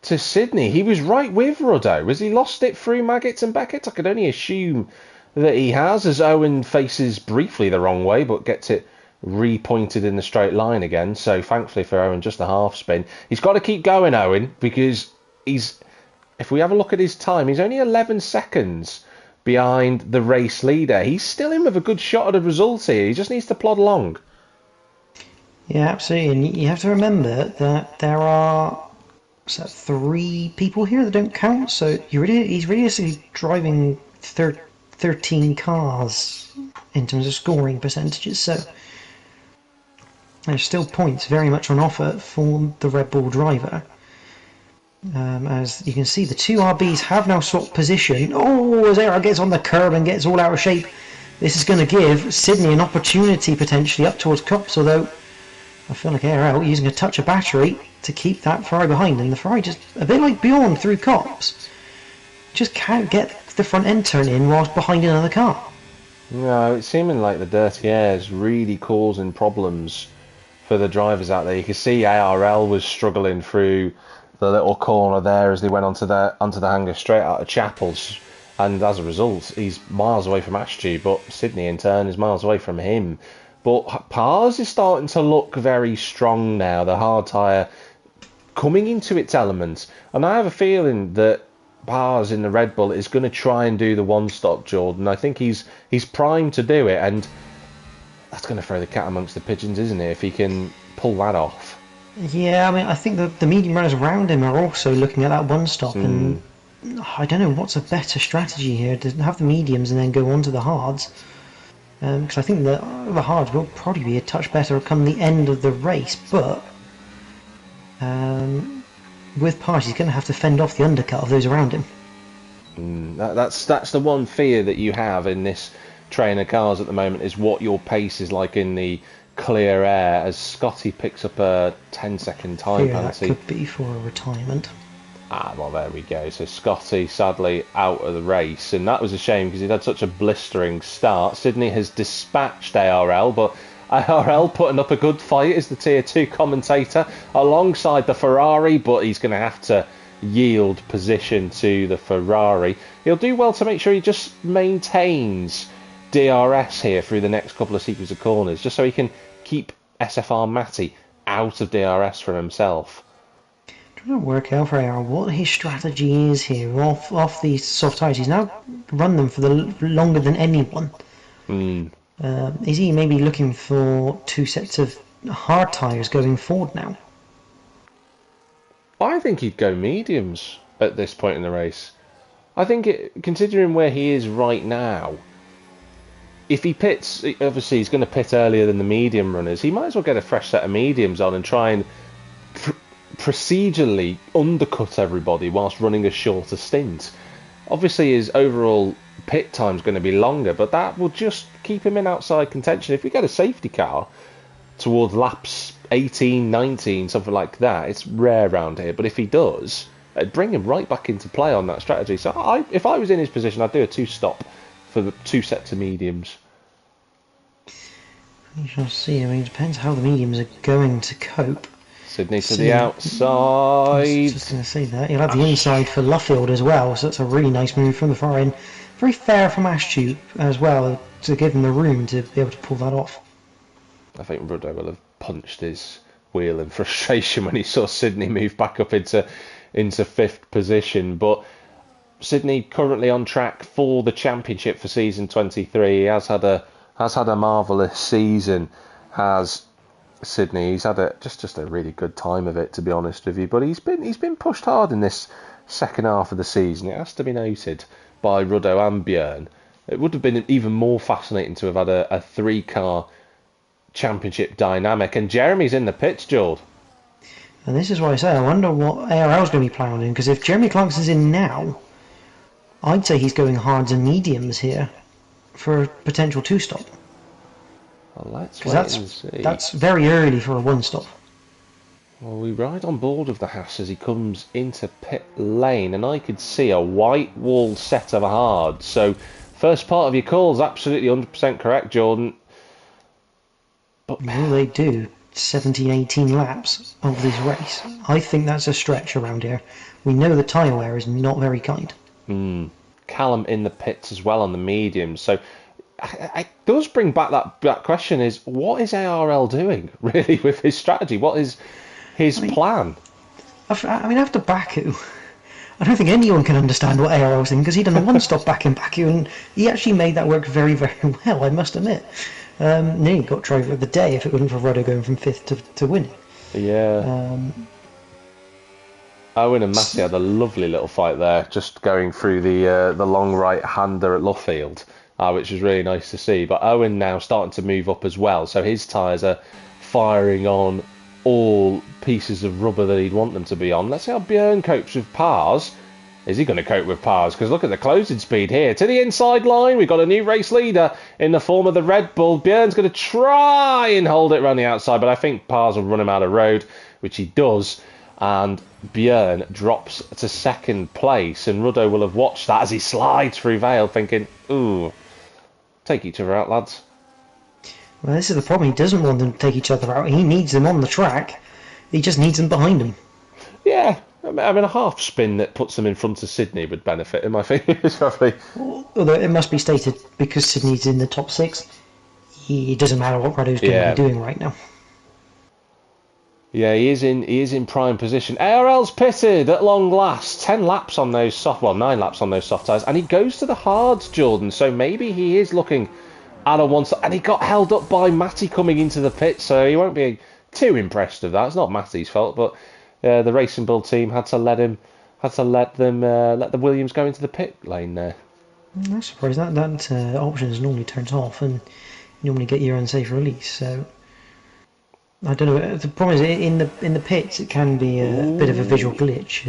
to Sydney? He was right with Ruddo. Has he lost it through Maggots and Beckett? I could only assume that he has, as Owen faces briefly the wrong way, but gets it repointed in the straight line again. So thankfully for Owen, just a half spin. He's got to keep going, Owen, because if we have a look at his time, he's only 11 seconds behind the race leader. He's still in with a good shot at a result here. He just needs to plod along. Yeah, absolutely. And you have to remember that there are 3 people here that don't count. So he's realistically driving 13 cars in terms of scoring percentages. So there's still points very much on offer for the Red Bull driver. As you can see, the 2 RBs have now swapped position. Oh, as Era gets on the curb and gets all out of shape, this is going to give Sydney an opportunity potentially up towards Copse, although I feel like Era using a touch of battery to keep that Ferrari behind, and the Ferrari just, a bit like Bjorn through Copse, just can't get the front end turn in whilst behind another car. No, it's seeming like the dirty air is really causing problems for the drivers out there. You can see ARL was struggling through the little corner there as they went onto the hangar straight out of Chapels, and as a result he's miles away from Ashtu, but Sydney in turn is miles away from him. But Pars is starting to look very strong now, the hard tyre coming into its element, and I have a feeling that Pars in the Red Bull is going to try and do the one-stop, Jordan. I think he's primed to do it, and that's going to throw the cat amongst the pigeons, isn't it, if he can pull that off. Yeah, I mean, I think the medium runners around him are also looking at that one stop, and I don't know what's a better strategy here, to have the mediums and then go on to the hards. Because I think the hards will probably be a touch better come the end of the race, but with Pars, he's going to have to fend off the undercut of those around him. That's the one fear that you have in this train of cars at the moment, is what your pace is like in the clear air, as Scotty picks up a 10-second time penalty. That could be for a retirement. Well, there we go. So Scotty sadly out of the race, and that was a shame because he'd had such a blistering start. Sydney has dispatched ARL, but ARL putting up a good fight as the Tier 2 commentator alongside the Ferrari, but he's going to have to yield position to the Ferrari. He'll do well to make sure he just maintains DRS here through the next couple of sequence of corners, just so he can keep SFR Matty out of DRS for himself. Trying to work out for AR what his strategy is here off these soft tyres. He's now run them for longer than anyone. Is he maybe looking for 2 sets of hard tyres going forward now? I think he'd go mediums at this point in the race. I think, considering where he is right now, if he pits, obviously he's going to pit earlier than the medium runners, he might as well get a fresh set of mediums on and try and procedurally undercut everybody whilst running a shorter stint. Obviously his overall pit time's going to be longer, but that will just keep him in outside contention. If we get a safety car towards laps 18, 19, something like that, it's rare around here, but if he does, it'd bring him right back into play on that strategy. So if I was in his position, I'd do a 2-stop for the 2 sets of mediums. We shall see. I mean, it depends how the mediums are going to cope. Sydney to the outside. I was just going to say that. He'll have the inside for Luffield as well, so that's a really nice move from the far end. Very fair from Ashtu as well, to give him the room to be able to pull that off. I think Ruddo will have punched his wheel in frustration when he saw Sydney move back up into 5th position. But Sydney currently on track for the championship for season 23. He has had a marvellous season, has Sydney. He's had just a really good time of it, to be honest with you. But he's been pushed hard in this second half of the season. It has to be noted by Ruddo and Björn. It would have been even more fascinating to have had a 3-car championship dynamic. And Jeremy's in the pits, Jord. And this is why I say I wonder what ARL's going to be planning, because if Jeremy Clarkson's in now, I'd say he's going hards and mediums here for a potential two-stop. Well, let's Because wait and see. that's very early for a one-stop. Well, we ride on board with the Haas as he comes into pit lane, and I could see a white wall set of hard. So, first part of your call is absolutely 100% correct, Jordan. But will they do 17, 18 laps of this race? I think that's a stretch around here. We know the tyre wear is not very kind. Callum in the pits as well on the mediums. So, it does bring back that question: is what is ARL doing really with his strategy? What is his plan? After Baku, I don't think anyone can understand what ARL was thinking, because he'd done a one-stop back in Baku, and he actually made that work very, very well, I must admit. Nearly got driver of the day if it wasn't for Rudder going from 5th to winning. Yeah. Owen and Matty had a lovely little fight there, just going through the long right-hander at Luffield, which was really nice to see. But Owen now starting to move up as well, so his tyres are firing on all pieces of rubber that he'd want them to be on. Let's see how Björn copes with Pars. Is he going to cope with Pars? Because look at the closing speed here. To the inside line, we've got a new race leader in the form of the Red Bull. Björn's going to try and hold it around the outside, but I think Pars will run him out of road, which he does. And Björn drops to second place, and Ruddo will have watched that as he slides through Vale, thinking, ooh, take each other out, lads. Well, this is the problem. He doesn't want them to take each other out. He needs them on the track. He just needs them behind him. Yeah, I mean, a half spin that puts them in front of Sydney would benefit him, I think. Although it must be stated, because Sydney's in the top 6, it doesn't matter what Ruddo's doing right now. Yeah, he is in prime position. ARL's pitted at long last. 9 laps on those soft tyres, and he goes to the hards, Jordan. So maybe he is looking at a one-stop, and he got held up by Matty coming into the pit, so he won't be too impressed with that. It's not Matty's fault, but the Racing Bull team had to let the Williams go into the pit lane there. I'm surprised that option is normally turned off, and you normally get your unsafe release. So I don't know. The problem is in the pits it can be a bit of a visual glitch.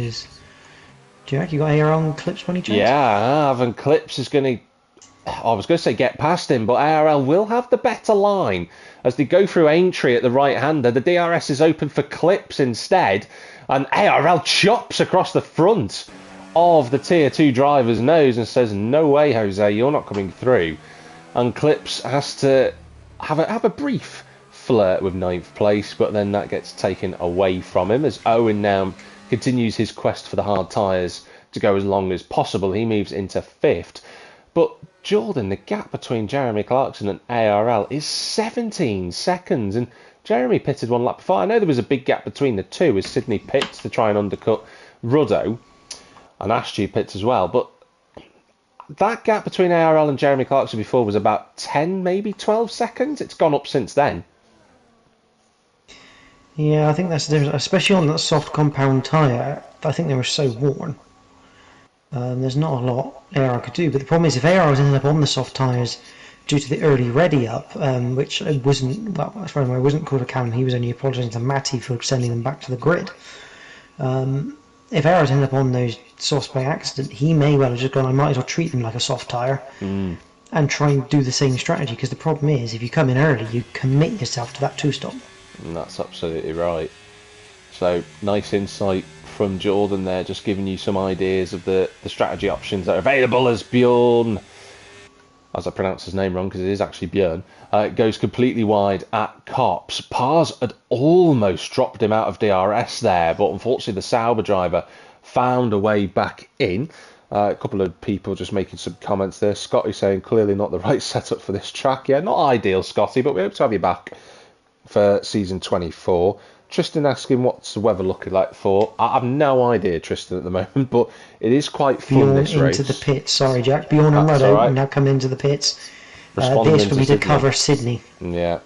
Do you reckon you got AR on Clips by any chance? Yeah, and Clips is going to. I was going to say get past him, but ARL will have the better line as they go through Aintree at the right-hander. The DRS is open for Clips instead, and ARL chops across the front of the Tier 2 driver's nose and says, no way, Jose, you're not coming through. And Clips has to have a brief flirt with 9th place, but then that gets taken away from him as Owen now continues his quest for the hard tyres to go as long as possible. He moves into 5th. But Jordan, the gap between Jeremy Clarkson and ARL is 17 seconds, and Jeremy pitted 1 lap before. I know there was a big gap between the two as Sydney pits to try and undercut Ruddo, and Ashton pits as well, but that gap between ARL and Jeremy Clarkson before was about 10, maybe 12 seconds. It's gone up since then. Yeah, I think that's the difference, especially on that soft compound tyre. I think they were so worn. There's not a lot AR could do, but the problem is if AR was ended up on the soft tyres due to the early ready up, which wasn't, well, as far as I know, wasn't called a Callum, he was only apologising to Matty for sending them back to the grid. If AR was ended up on those softs by accident, he may well have just gone, I might as well treat them like a soft tyre and try and do the same strategy, because the problem is if you come in early, you commit yourself to that two-stop. And that's absolutely right. So, nice insight from Jordan there, just giving you some ideas of the strategy options that are available as Bjorn, as I pronounce his name wrong because it is actually Björn, goes completely wide at Cops. Pars had almost dropped him out of DRS there, but unfortunately the Sauber driver found a way back in. A couple of people just making some comments there. Scotty saying clearly not the right setup for this track. Yeah, not ideal, Scotty, but we hope to have you back for season 24. Tristan asking what's the weather looking like for. I have no idea, Tristan, at the moment, but it is quite fun, Bjorn this race. into the pits, sorry Jack. Bjorn and Ruddo right. Now come into the pits. This for me to cover Sydney. Yeah.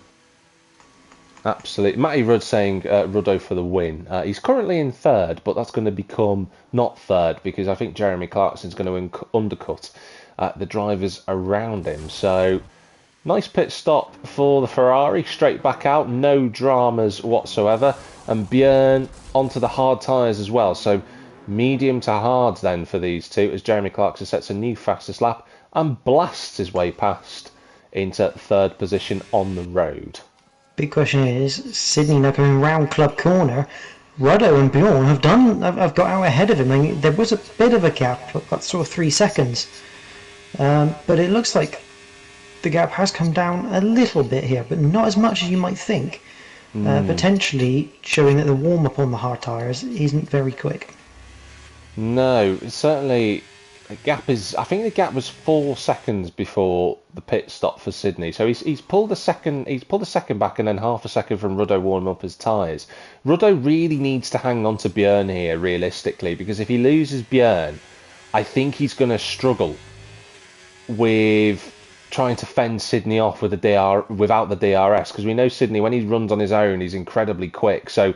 Absolutely. Matty Rudd saying Ruddo for the win. He's currently in 3rd, but that's going to become not 3rd because I think Jeremy Clarkson's going to undercut the drivers around him. So, nice pit stop for the Ferrari, straight back out, no dramas whatsoever. And Björn onto the hard tyres as well. So, Medium to hard then for these two as Jeremy Clarkson sets a new fastest lap and blasts his way past into third position on the road. Big question is, Sydney now coming round Club Corner. Ruddo and Bjorn have got out ahead of him. I mean, there was a bit of a gap, about sort of 3 seconds. But it looks like the gap has come down a little bit here, but not as much as you might think. Potentially showing that the warm-up on the hard tyres isn't very quick. No, certainly the gap is. I think the gap was 4 seconds before the pit stop for Sydney. So he's pulled a second. He's pulled a second back and then half a second from Ruddo warming up his tyres. Ruddo really needs to hang on to Björn here, realistically, because if he loses Björn, I think he's going to struggle with trying to fend Sydney off with without the DRS, because we know Sydney, when he runs on his own, he's incredibly quick. So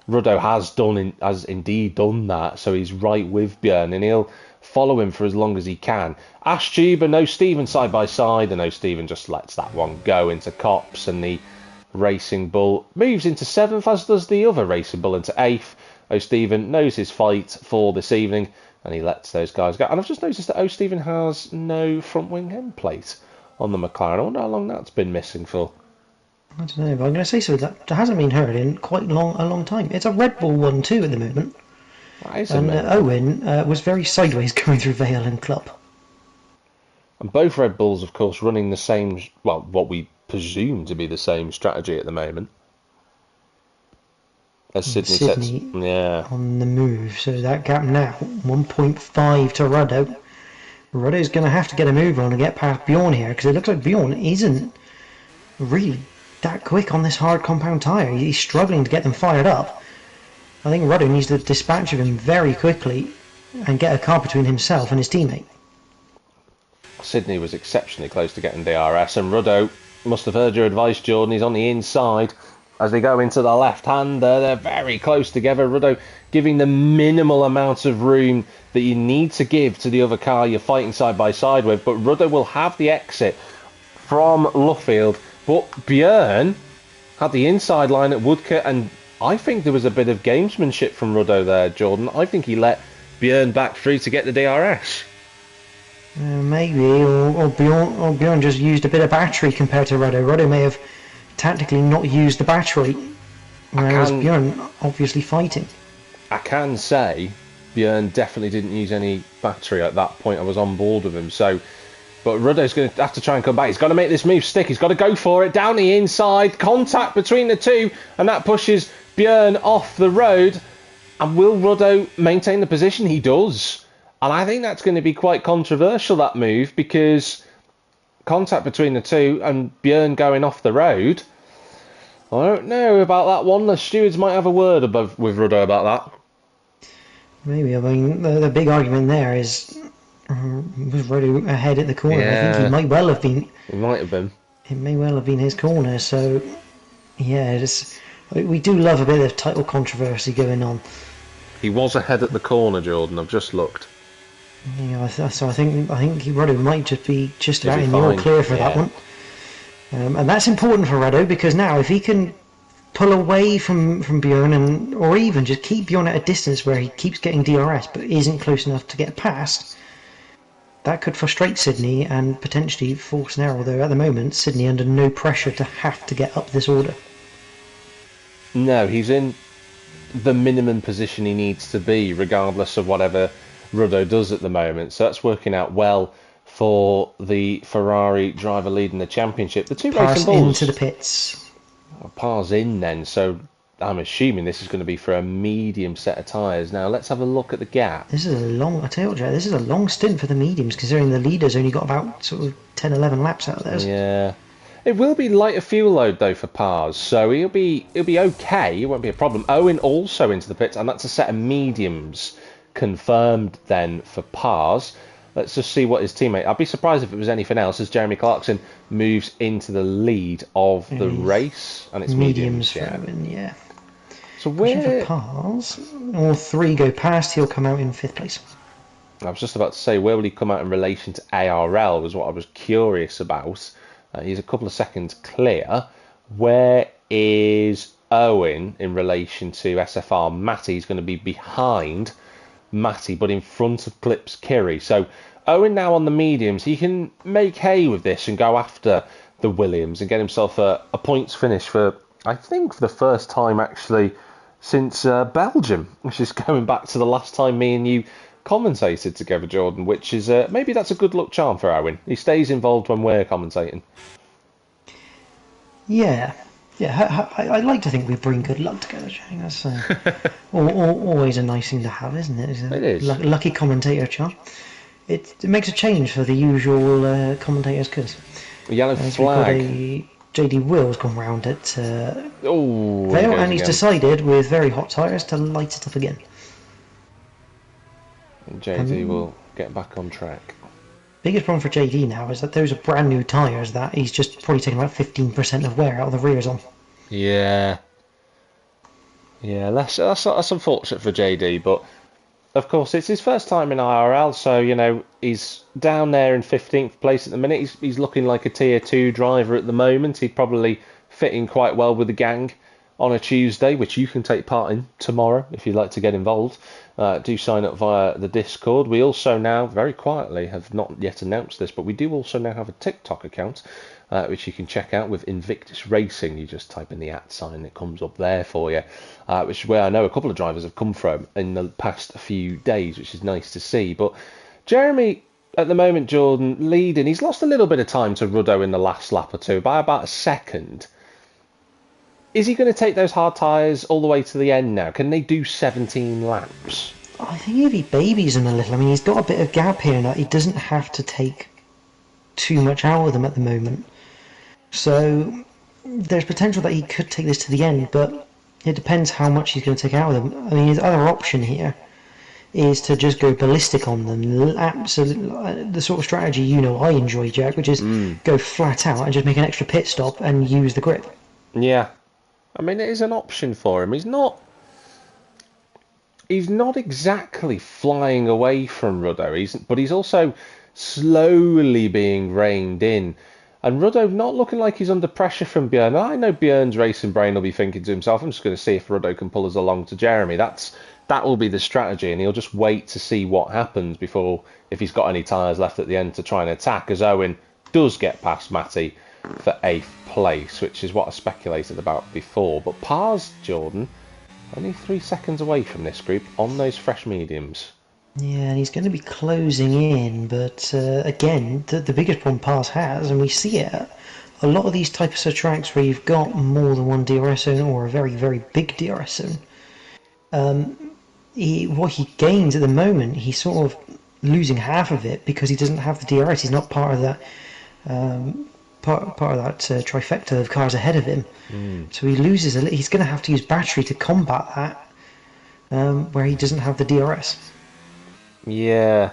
Ruddo has indeed done that, so he's right with Björn, and he'll follow him for as long as he can. Ash Tuber, no Stephen side by side, and no Stephen just lets that one go into Cops, and the Racing Bull moves into 7th, as does the other Racing Bull into 8th. O'Stephen knows his fight for this evening, and he lets those guys go. And I've just noticed that O'Stephen has no front wing end plate on the McLaren. I wonder how long that's been missing for. I don't know, but I'm going to say so. That hasn't been heard in quite a long time. It's a Red Bull one too at the moment. And Owen was very sideways going through Vale and Club. And both Red Bulls, of course, running the same, well, what we presume to be the same strategy at the moment. As Sydney sets, on the move. So that gap now, 1.5 to Ruddo. Ruddo's going to have to get a move on and get past Bjorn here, because it looks like Bjorn isn't really that quick on this hard compound tyre. He's struggling to get them fired up. I think Ruddo needs to dispatch of him very quickly and get a car between himself and his teammate. Sydney was exceptionally close to getting DRS, and Ruddo must have heard your advice, Jordan. He's on the inside as they go into the left-hander. They're very close together. Ruddo giving the minimal amount of room that you need to give to the other car you're fighting side by side with, but Ruddo will have the exit from Luffield. But Björn had the inside line at Woodcote, and I think there was a bit of gamesmanship from Ruddo there, Jordan. I think he let Björn back through to get the DRS. Maybe, or Bjorn just used a bit of battery compared to Ruddo. Ruddo may have tactically not used the battery, whereas Bjorn obviously fighting. I can say Björn definitely didn't use any battery at that point. I was on board with him, so... But Ruddo's going to have to try and come back. He's got to make this move stick. He's got to go for it. Down the inside. Contact between the two. And that pushes Björn off the road. And will Ruddo maintain the position? He does. And I think that's going to be quite controversial, that move, because contact between the two and Björn going off the road. I don't know about that one. The stewards might have a word with Ruddo about that. Maybe. I mean, the big argument there is... was Ruddo ahead at the corner. Yeah. I think he might well have been. He might have been. It may well have been his corner. So, yeah, we do love a bit of title controversy going on. He was ahead at the corner, Jordan. I've just looked. Yeah, so I think Ruddo might just be about in the all clear for that one. And that's important for Ruddo, because now if he can pull away from Bjorn, or even just keep Bjorn at a distance where he keeps getting DRS but isn't close enough to get past, that could frustrate Sydney and potentially force an error, although at the moment Sydney under no pressure to have to get up this order. No, he's in the minimum position he needs to be, regardless of whatever Ruddo does at the moment. So that's working out well for the Ferrari driver leading the championship. The two Racing Bulls into the pits. Pars in then, so I'm assuming this is going to be for a medium set of tyres. Now let's have a look at the gap. This is a long, I tell you, Jack, this is a long stint for the mediums, considering the leaders only got about sort of 10-11 laps out of theirs. Yeah. It will be lighter fuel load though for Pars, so he'll be okay. It won't be a problem. Owen also into the pits, and that's a set of mediums confirmed then for Pars. Let's just see what his teammate... I'd be surprised if it was anything else, as Jeremy Clarkson moves into the lead of the race, and it's mediums. For Owen, yeah. So where... For Pars, all three go past, he'll come out in 5th place. I was just about to say, where will he come out in relation to ARL was what I was curious about. He's a couple of seconds clear. Where is Owen in relation to SFR? Matty's going to be behind Matty, but in front of Clip's Kiri. So Owen now on the mediums. He can make hay with this and go after the Williams and get himself a points finish for, I think, for the first time actually since Belgium, which is going back to the last time me and you commentated together, Jordan, which is maybe that's a good luck charm for Owen. He stays involved when we're commentating. Yeah, I like to think we bring good luck together, Jack. That's always a nice thing to have, isn't it? It is. Lucky commentator charm. It makes a change for the usual commentators, because Yellow flag. JD Will's gone round at Vale, and he's decided with very hot tyres to light it up again. And JD will get back on track. Biggest problem for JD now is that those are brand new tyres that he's just probably taken about 15% of wear out of the rears on. Yeah, that's unfortunate for JD, but of course it's his first time in IRL, so he's down there in 15th place at the minute. He's looking like a tier 2 driver at the moment. He'd probably fit in quite well with the gang on a Tuesday, which you can take part in tomorrow if you'd like to get involved. Do sign up via the Discord. We also now, very quietly, have not yet announced this, but we do also now have a TikTok account, which you can check out with Invictus Racing. You just type in the @sign, it comes up there for you, which is where I know a couple of drivers have come from in the past few days, which is nice to see. But Jeremy, at the moment, Jordan, leading. He's lost a little bit of time to Ruddo in the last lap or two, by about a second. Is he going to take those hard tyres all the way to the end now? Can they do 17 laps? I think if he babies them a little, I mean, he's got a bit of gap here now. He doesn't have to take too much out of them at the moment. So there's potential that he could take this to the end, but it depends how much he's going to take out of them. I mean, his other option here is to just go ballistic on them. Absolutely, the sort of strategy I enjoy, Jack, which is go flat out and just make an extra pit stop and use the grip. Yeah. I mean, it is an option for him. He's not exactly flying away from Ruddo, but he's also slowly being reined in. And Ruddo not looking like he's under pressure from Björn. I know Björn's racing brain will be thinking to himself, I'm just going to see if Ruddo can pull us along to Jeremy. That will be the strategy, and he'll just wait to see what happens before, if he's got any tyres left at the end, to try and attack, as Owen does get past Matty for 8th place, which is what I speculated about before. But Pars, Jordan, only 3 seconds away from this group on those fresh mediums. Yeah, and he's going to be closing in, but again, the biggest problem Pars has, and we see it at a lot of these types of tracks where you've got more than one DRS zone or a very, very big DRS zone, what he gains at the moment, he's sort of losing half of it because he doesn't have the DRS. He's not part of that part of that trifecta of cars ahead of him. So he loses he's going to have to use battery to combat that, where he doesn't have the DRS. Yeah,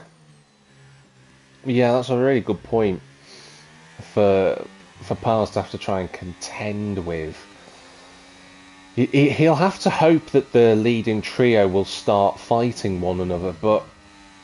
that's a really good point for Pars to have to try and contend with. He'll have to hope that the leading trio will start fighting one another, but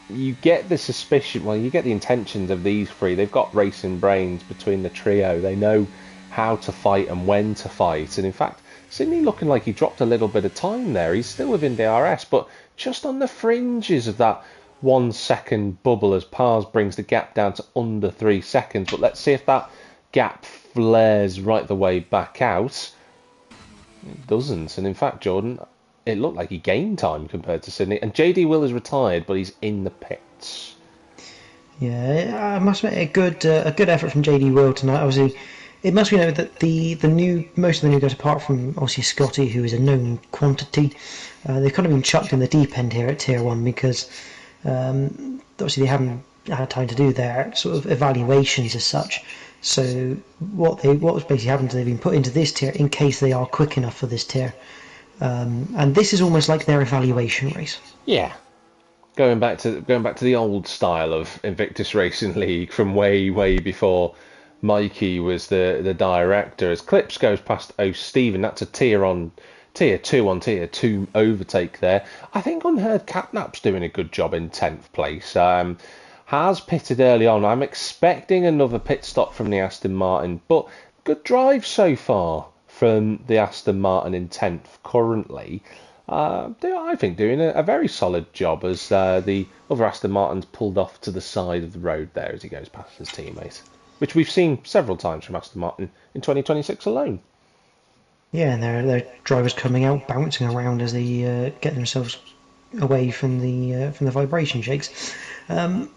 you get the suspicion, you get the intentions of these three. They've got racing brains between the trio. They know how to fight and when to fight. And in fact, Sydney looking like he dropped a little bit of time there. He's still within DRS, but just on the fringes of that 1 second bubble as Pars brings the gap down to under 3 seconds. But let's see if that gap flares right the way back out. It doesn't. And in fact, Jordan, it looked like he gained time compared to Sydney. And JD Will is retired, but he's in the pits. Yeah, I must admit, a good effort from JD Will tonight. Obviously, it must be noted that most of the new guys, apart from obviously Scotty, who is a known quantity, they've kind of been chucked in the deep end here at Tier 1 because obviously they haven't had time to do their sort of evaluations as such. So what was basically happened is they've been put into this tier in case they are quick enough for this tier. And this is almost like their evaluation race. Yeah, going back to the old style of Invictus Racing League from way before Mikey was the director. As Clips goes past Stephen, that's a tier 2 on tier 2 overtake there. I think Unheard Catnap's doing a good job in 10th place. Has pitted early on. I'm expecting another pit stop from the Aston Martin, but good drive so far from the Aston Martin in 10th currently. I think doing a very solid job as the other Aston Martins pulled off to the side of the road there as he goes past his teammate, which we've seen several times from Aston Martin in 2026 alone. Yeah, and their drivers coming out, bouncing around as they get themselves away from the vibration shakes. Um,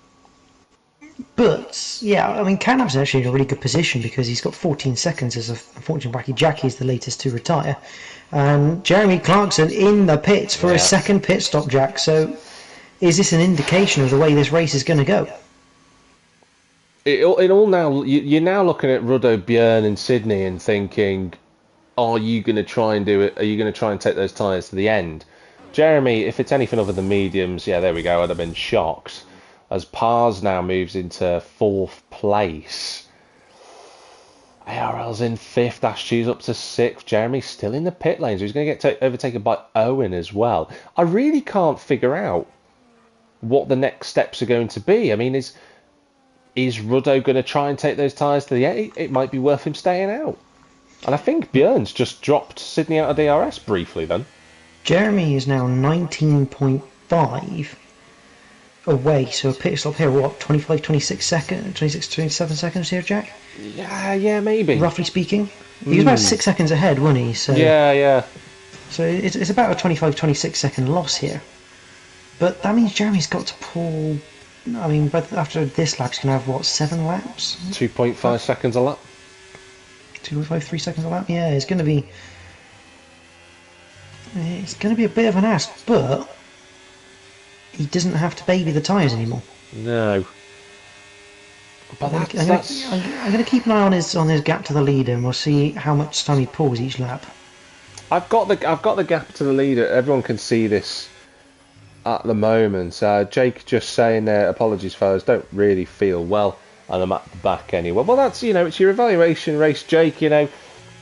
but yeah, I mean, Canap's actually in a really good position because he's got 14 seconds as unfortunately Wacky Jackie is the latest to retire, and Jeremy Clarkson in the pits for a second pit stop, Jack. So, is this an indication of the way this race is going to go? It all now you're now looking at Ruddo, Björn, and Sydney and thinking, are you going to try and do it? Are you going to try and take those tyres to the end? Jeremy, if it's anything other than mediums, yeah, there we go. I'd have been shocked. As Pars now moves into 4th place. ARL's in 5th, Ashtu's up to 6th. Jeremy's still in the pit lane, so he's going to get overtaken by Owen as well. I really can't figure out what the next steps are going to be. I mean, is Ruddo going to try and take those tyres to the end? It might be worth him staying out. And I think Björn's just dropped Sydney out of DRS briefly then. Jeremy is now 19.5 away, so a pit stop here, what, 25, 26 seconds, 26, 27 seconds here, Jack? Yeah, maybe. Roughly speaking. He was about 6 seconds ahead, wasn't he? So, yeah. So it's about a 25, 26 second loss here. But that means Jeremy's got to pull, I mean, but after this lap, he's going to have, what, 7 laps? 2.5 seconds a lap. 2.5, 3 seconds a lap? Yeah, it's going to be a bit of an ask, but he doesn't have to baby the tyres anymore. No. But I'm going to keep an eye on his gap to the leader, and we'll see how much time he pulls each lap. I've got the gap to the leader. Everyone can see this at the moment. Jake just saying there, apologies fellas, don't really feel well, and I'm at the back anyway. Well, that's, it's your evaluation race, Jake.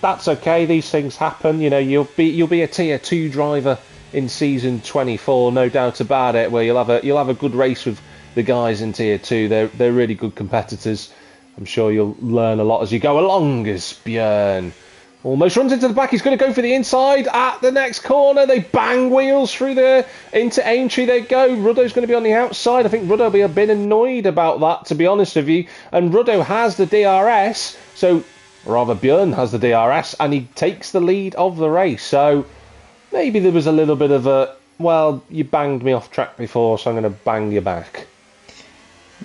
That's okay. These things happen. You'll be a tier 2 driver in season 24, no doubt about it. Where you'll have a good race with the guys in tier 2. They're really good competitors. I'm sure you'll learn a lot as you go along. As Björn almost runs into the back, he's going to go for the inside at the next corner. They bang wheels through there into Aintree. They go. Ruddo's going to be on the outside. I think Ruddo will be a bit annoyed about that, to be honest with you. And Ruddo has the DRS, so rather Björn has the DRS, and he takes the lead of the race. So maybe there was a little bit of a, well, you banged me off track before, so I'm going to bang you back.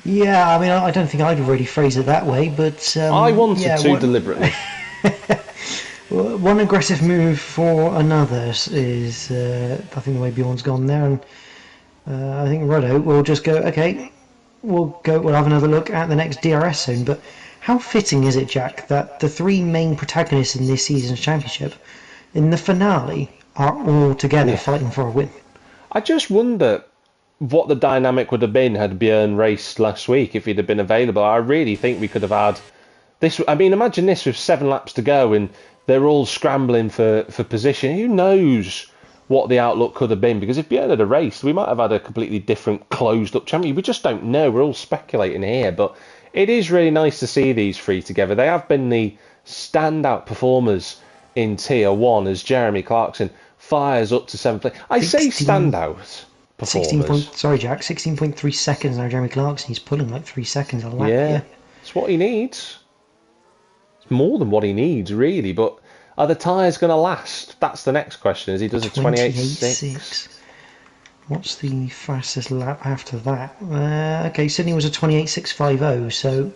Yeah, I mean, I don't think I'd really phrase it that way, but I wanted to deliberately. One aggressive move for another is, I think, the way Bjorn's gone there, and I think Ruddo will just go, okay, we'll have another look at the next DRS zone. But how fitting is it, Jack, that the 3 main protagonists in this season's championship, in the finale, are all together fighting for a win? I just wonder what the dynamic would have been had Björn raced last week if he'd have been available. I really think we could have had this. I mean, imagine this with 7 laps to go and they're all scrambling for position. Who knows what the outlook could have been? Because if Björn had a race, we might have had a completely different closed-up champion. We just don't know. We're all speculating here, but it is really nice to see these 3 together. They have been the standout performers in Tier 1 as Jeremy Clarkson fires up to 7th place. I say standout performers. Sorry, Jack, 16.3 seconds now, Jeremy Clarkson. He's pulling like 3 seconds a lap. Yeah, it's what he needs. It's more than what he needs, really, but are the tyres going to last? That's the next question, as he does a 28.6. What's the fastest lap after that? Okay, Sydney was a 28.650, so,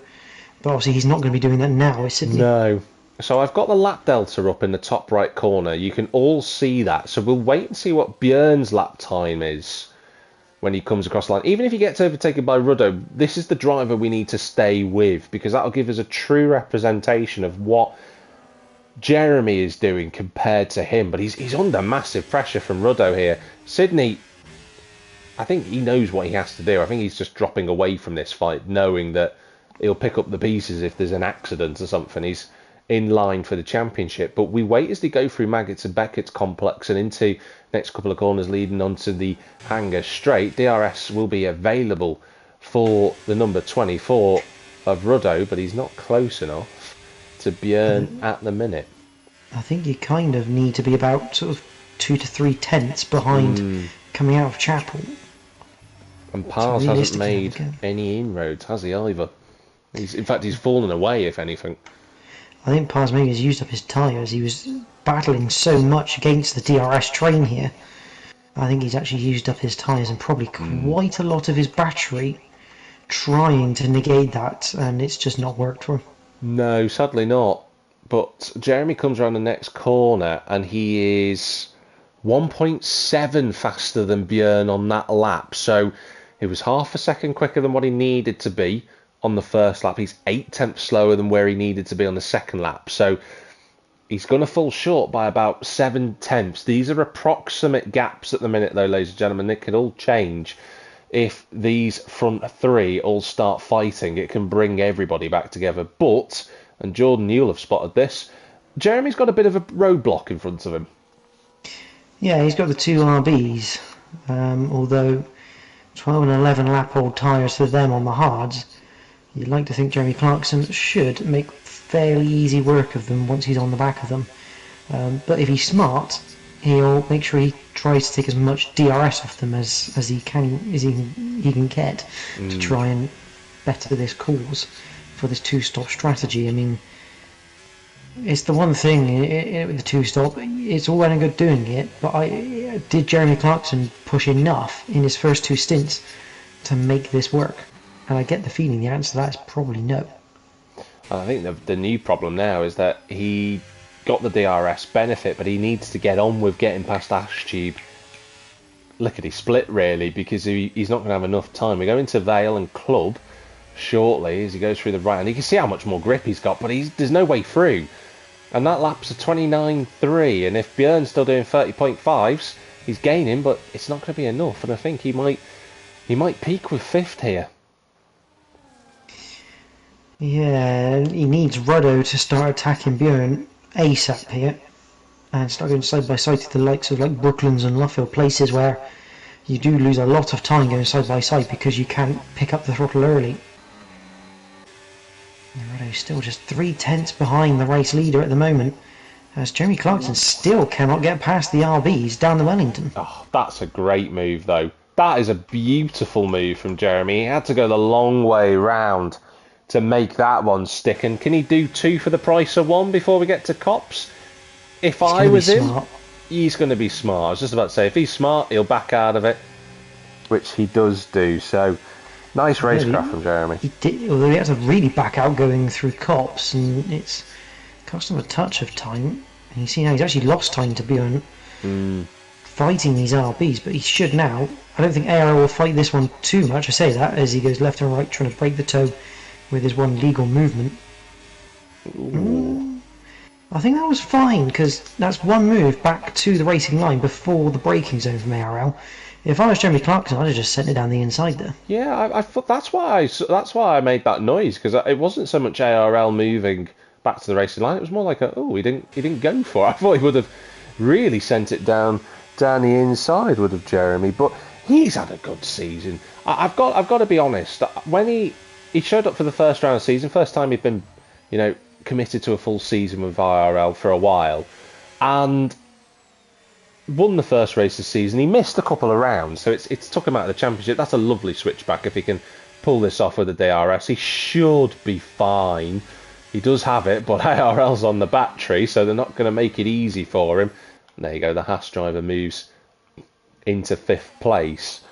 but obviously he's not going to be doing that now, is Sydney? No. So I've got the lap delta up in the top right corner. You can all see that. So we'll wait and see what Björn's lap time is when he comes across the line. Even if he gets overtaken by Ruddo, this is the driver we need to stay with, because that'll give us a true representation of what Jeremy is doing compared to him. But he's under massive pressure from Ruddo here. Sydney, I think he knows what he has to do. I think he's just dropping away from this fight, knowing that he'll pick up the pieces if there's an accident or something. He's in line for the championship, but we wait as they go through Maggots and Beckett's complex and into next couple of corners leading onto the hangar straight. DRS will be available for the number 24 of Ruddo, but he's not close enough to Björn at the minute. I think you kind of need to be about sort of 2 to 3 tenths behind coming out of Chapel. And Pars hasn't made any inroads, has he, either? In fact, he's fallen away, if anything. I think Pars maybe has used up his tyres. He was battling so much against the DRS train here. I think he's actually used up his tyres and probably quite a lot of his battery trying to negate that, and it's just not worked for him. No, sadly not. But Jeremy comes around the next corner and he is 1.7 faster than Björn on that lap. So it was half a second quicker than what he needed to be on the first lap. He's 8 tenths slower than where he needed to be on the second lap. So he's going to fall short by about 7 tenths. These are approximate gaps at the minute, though, ladies and gentlemen. They could all change. If these front three all start fighting, it can bring everybody back together. But, and Jordan, you'll have spotted this, Jeremy's got a bit of a roadblock in front of him. Yeah, he's got the 2 RBs, although 12 and 11 lap old tyres for them on the hards. You'd like to think Jeremy Clarkson should make fairly easy work of them once he's on the back of them. But if he's smart, he'll make sure he tries to take as much DRS off them as he can get to try and better this cause for this 2-stop strategy. I mean, it's the one thing with the 2-stop. It's all well and good doing it, but did Jeremy Clarkson push enough in his first 2 stints to make this work? And I get the feeling the answer to that is probably no. I think the new problem now is that he got the DRS benefit, but he needs to get on with getting past Ashtube lickety split, really, because he's not going to have enough time. We go into Vale and Club shortly as he goes through the right, and you can see how much more grip he's got, but there's no way through. And that lap's a 29.3, and if Björn's still doing 30.5s, he's gaining, but it's not going to be enough, and I think he might peak with 5th here. Yeah, he needs Ruddo to start attacking Björn ASAP here and start going side by side to the likes of like Brooklands and Luffield, places where you do lose a lot of time going side by side because you can't pick up the throttle early. Ruddo's still just 3 tenths behind the race leader at the moment, as Jeremy Clarkson still cannot get past the RBs down the Wellington. Oh, that's a great move, though. That is a beautiful move from Jeremy. He had to go the long way round to make that one stick. And can he do 2 for the price of 1 before we get to Cops? If I was him, he's going to be smart. I was just about to say, if he's smart, he'll back out of it, which he does do. So, nice racecraft from Jeremy. He did, although he had to really back out going through Cops, and it's cost him a touch of time. And you see now he's actually lost time to Björn fighting these RBs, but he should now. I don't think ARL will fight this one too much. I say that as he goes left and right trying to break the toe with his one legal movement. I think that was fine, because that's one move back to the racing line before the braking zone from ARL. If I was Jeremy Clarkson, I'd have just sent it down the inside there. Yeah, I thought that's why I made that noise, because it wasn't so much ARL moving back to the racing line. It was more like he didn't go for it. I thought he would have really sent it down the inside, would have Jeremy. But he's had a good season. I've got to be honest. When he showed up for the first round of the season, first time he'd been, committed to a full season with IRL for a while, and won the first race of the season. He missed a couple of rounds, so it's took him out of the championship. That's a lovely switchback if he can pull this off with the DRS. He should be fine. He does have it, but IRL's on the battery, so they're not going to make it easy for him. And there you go, the Haas driver moves into 5th place.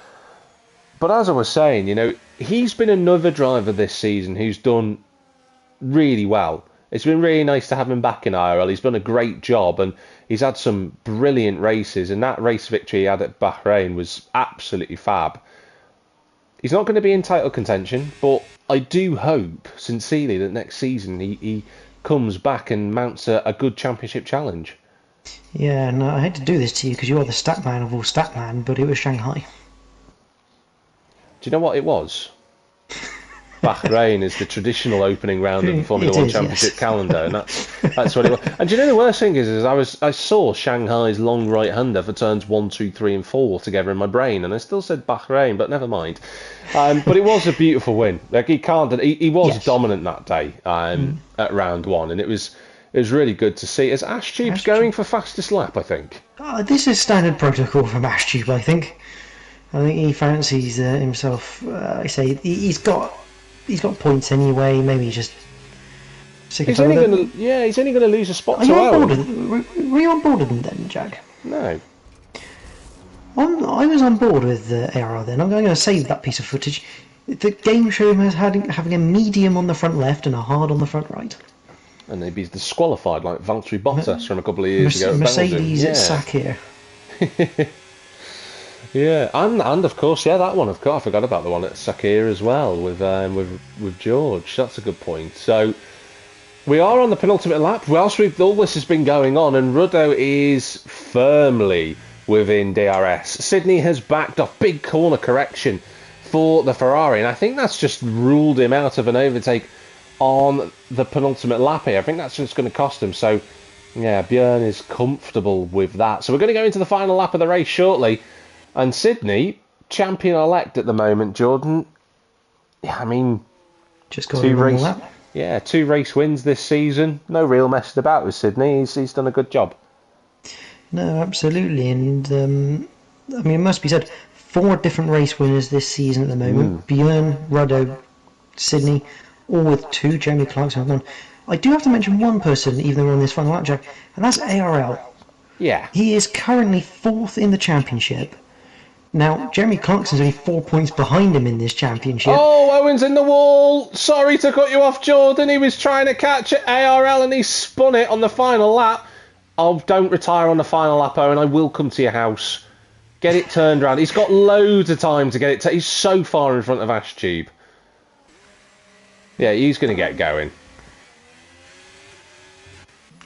But as I was saying, he's been another driver this season who's done really well. It's been really nice to have him back in IRL. He's done a great job, and he's had some brilliant races, and that race victory he had at Bahrain was absolutely fab. He's not going to be in title contention, but I do hope, sincerely, that next season he comes back and mounts a good championship challenge. Yeah, and I hate to do this to you because you are the stat man of all stat man, but it was Shanghai. Do you know what it was? Bahrain is the traditional opening round of the Formula 1 Championship calendar, and that's what it was. And do you know the worst thing is I saw Shanghai's long right-hander for turns 1, 2, 3 and 4 together in my brain, and I still said Bahrain, but never mind. But it was a beautiful win. Like he was dominant that day at round 1, and it was It was really good to see. As Ash Tube's going for fastest lap, I think. This is standard protocol from Ash Tube, I think. I think he fancies himself. I say he's got points anyway. Maybe he's just sick He's of only it. going to he's only going to lose a spot Are to you on Owen. board were you on board with them then, Jack? No. I was on board with ARR then. I'm going to save that piece of footage. The game show him as having a medium on the front left and a hard on the front right. And maybe he's disqualified like Valtteri Bottas from a couple of years ago. Mercedes at at Sakir. Yeah, and of course, that one. Of course, I forgot about the one at Sakir as well with George. That's a good point. So we are on the penultimate lap. Whilst all this has been going on, and Ruddo is firmly within DRS. Sydney has backed off. Big corner correction for the Ferrari, and I think that's just ruled him out of an overtake on the penultimate lap here. I think that's just going to cost him. So yeah, Björn is comfortable with that. So we're going to go into the final lap of the race shortly. And Sydney, champion-elect at the moment, Jordan. Yeah, I mean, just got 2 race. Yeah, 2 race wins this season. No real messing about with Sydney. He's done a good job. No, absolutely, and I mean, it must be said, 4 different race winners this season at the moment. Björn, Ruddo, Sydney, all with 2. Jeremy Clarkson have won. I do have to mention one person, even though we're on this final lap, Jack, and that's ARL. Yeah. He is currently 4th in the championship. Now, Jeremy Clarkson's only 4 points behind him in this championship. Oh, Owen's in the wall. Sorry to cut you off, Jordan. He was trying to catch it, ARL, and he spun it on the final lap. Oh, don't retire on the final lap, Owen. I will come to your house. Get it turned around. He's got loads of time to get it. He's so far in front of Ash Tube. Yeah, he's going to get going.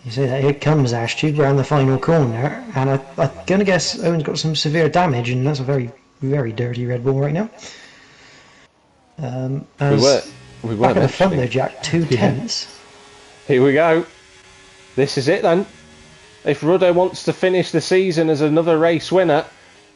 You see that, here comes Ash Tube around the final corner, and I'm going to guess Owen's got some severe damage, and that's a very, very dirty Red Bull right now. We were back at the front there, Jack, 2 tenths. Here we go. This is it then. If Ruddo wants to finish the season as another race winner,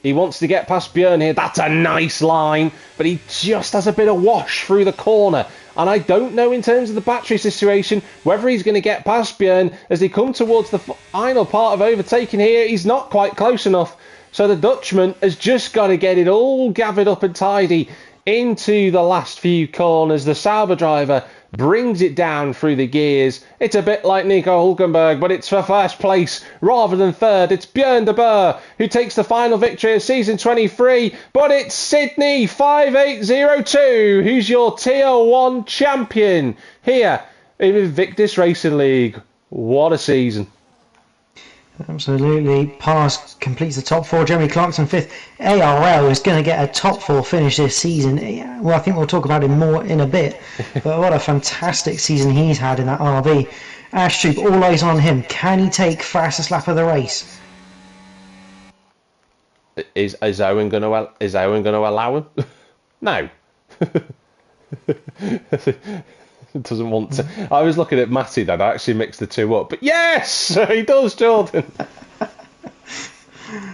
he wants to get past Björn here. That's a nice line, but he just has a bit of wash through the corner. And I don't know in terms of the battery situation whether he's going to get past Björn as they come towards the final part of overtaking here. He's not quite close enough. So the Dutchman has just got to get it all gathered up and tidy into the last few corners. The Sauber driver brings it down through the gears. It's a bit like Nico Hülkenberg, but it's for first place rather than third. It's Björn de Boer who takes the final victory of season 23, but it's Sydney 5802 who's your Tier 1 champion here in Invictus Racing League. What a season. Absolutely. Pass completes the top 4. Jeremy Clarkson 5th. ARL is going to get a top 4 finish this season. Well, I think we'll talk about him more in a bit. But what a fantastic season he's had in that RB. Ash Tube, all eyes on him. Can he take fastest lap of the race? Is Owen going to allow him? No. Doesn't want to. I was looking at Matty then. I actually mixed the two up. But yes, he does, Jordan.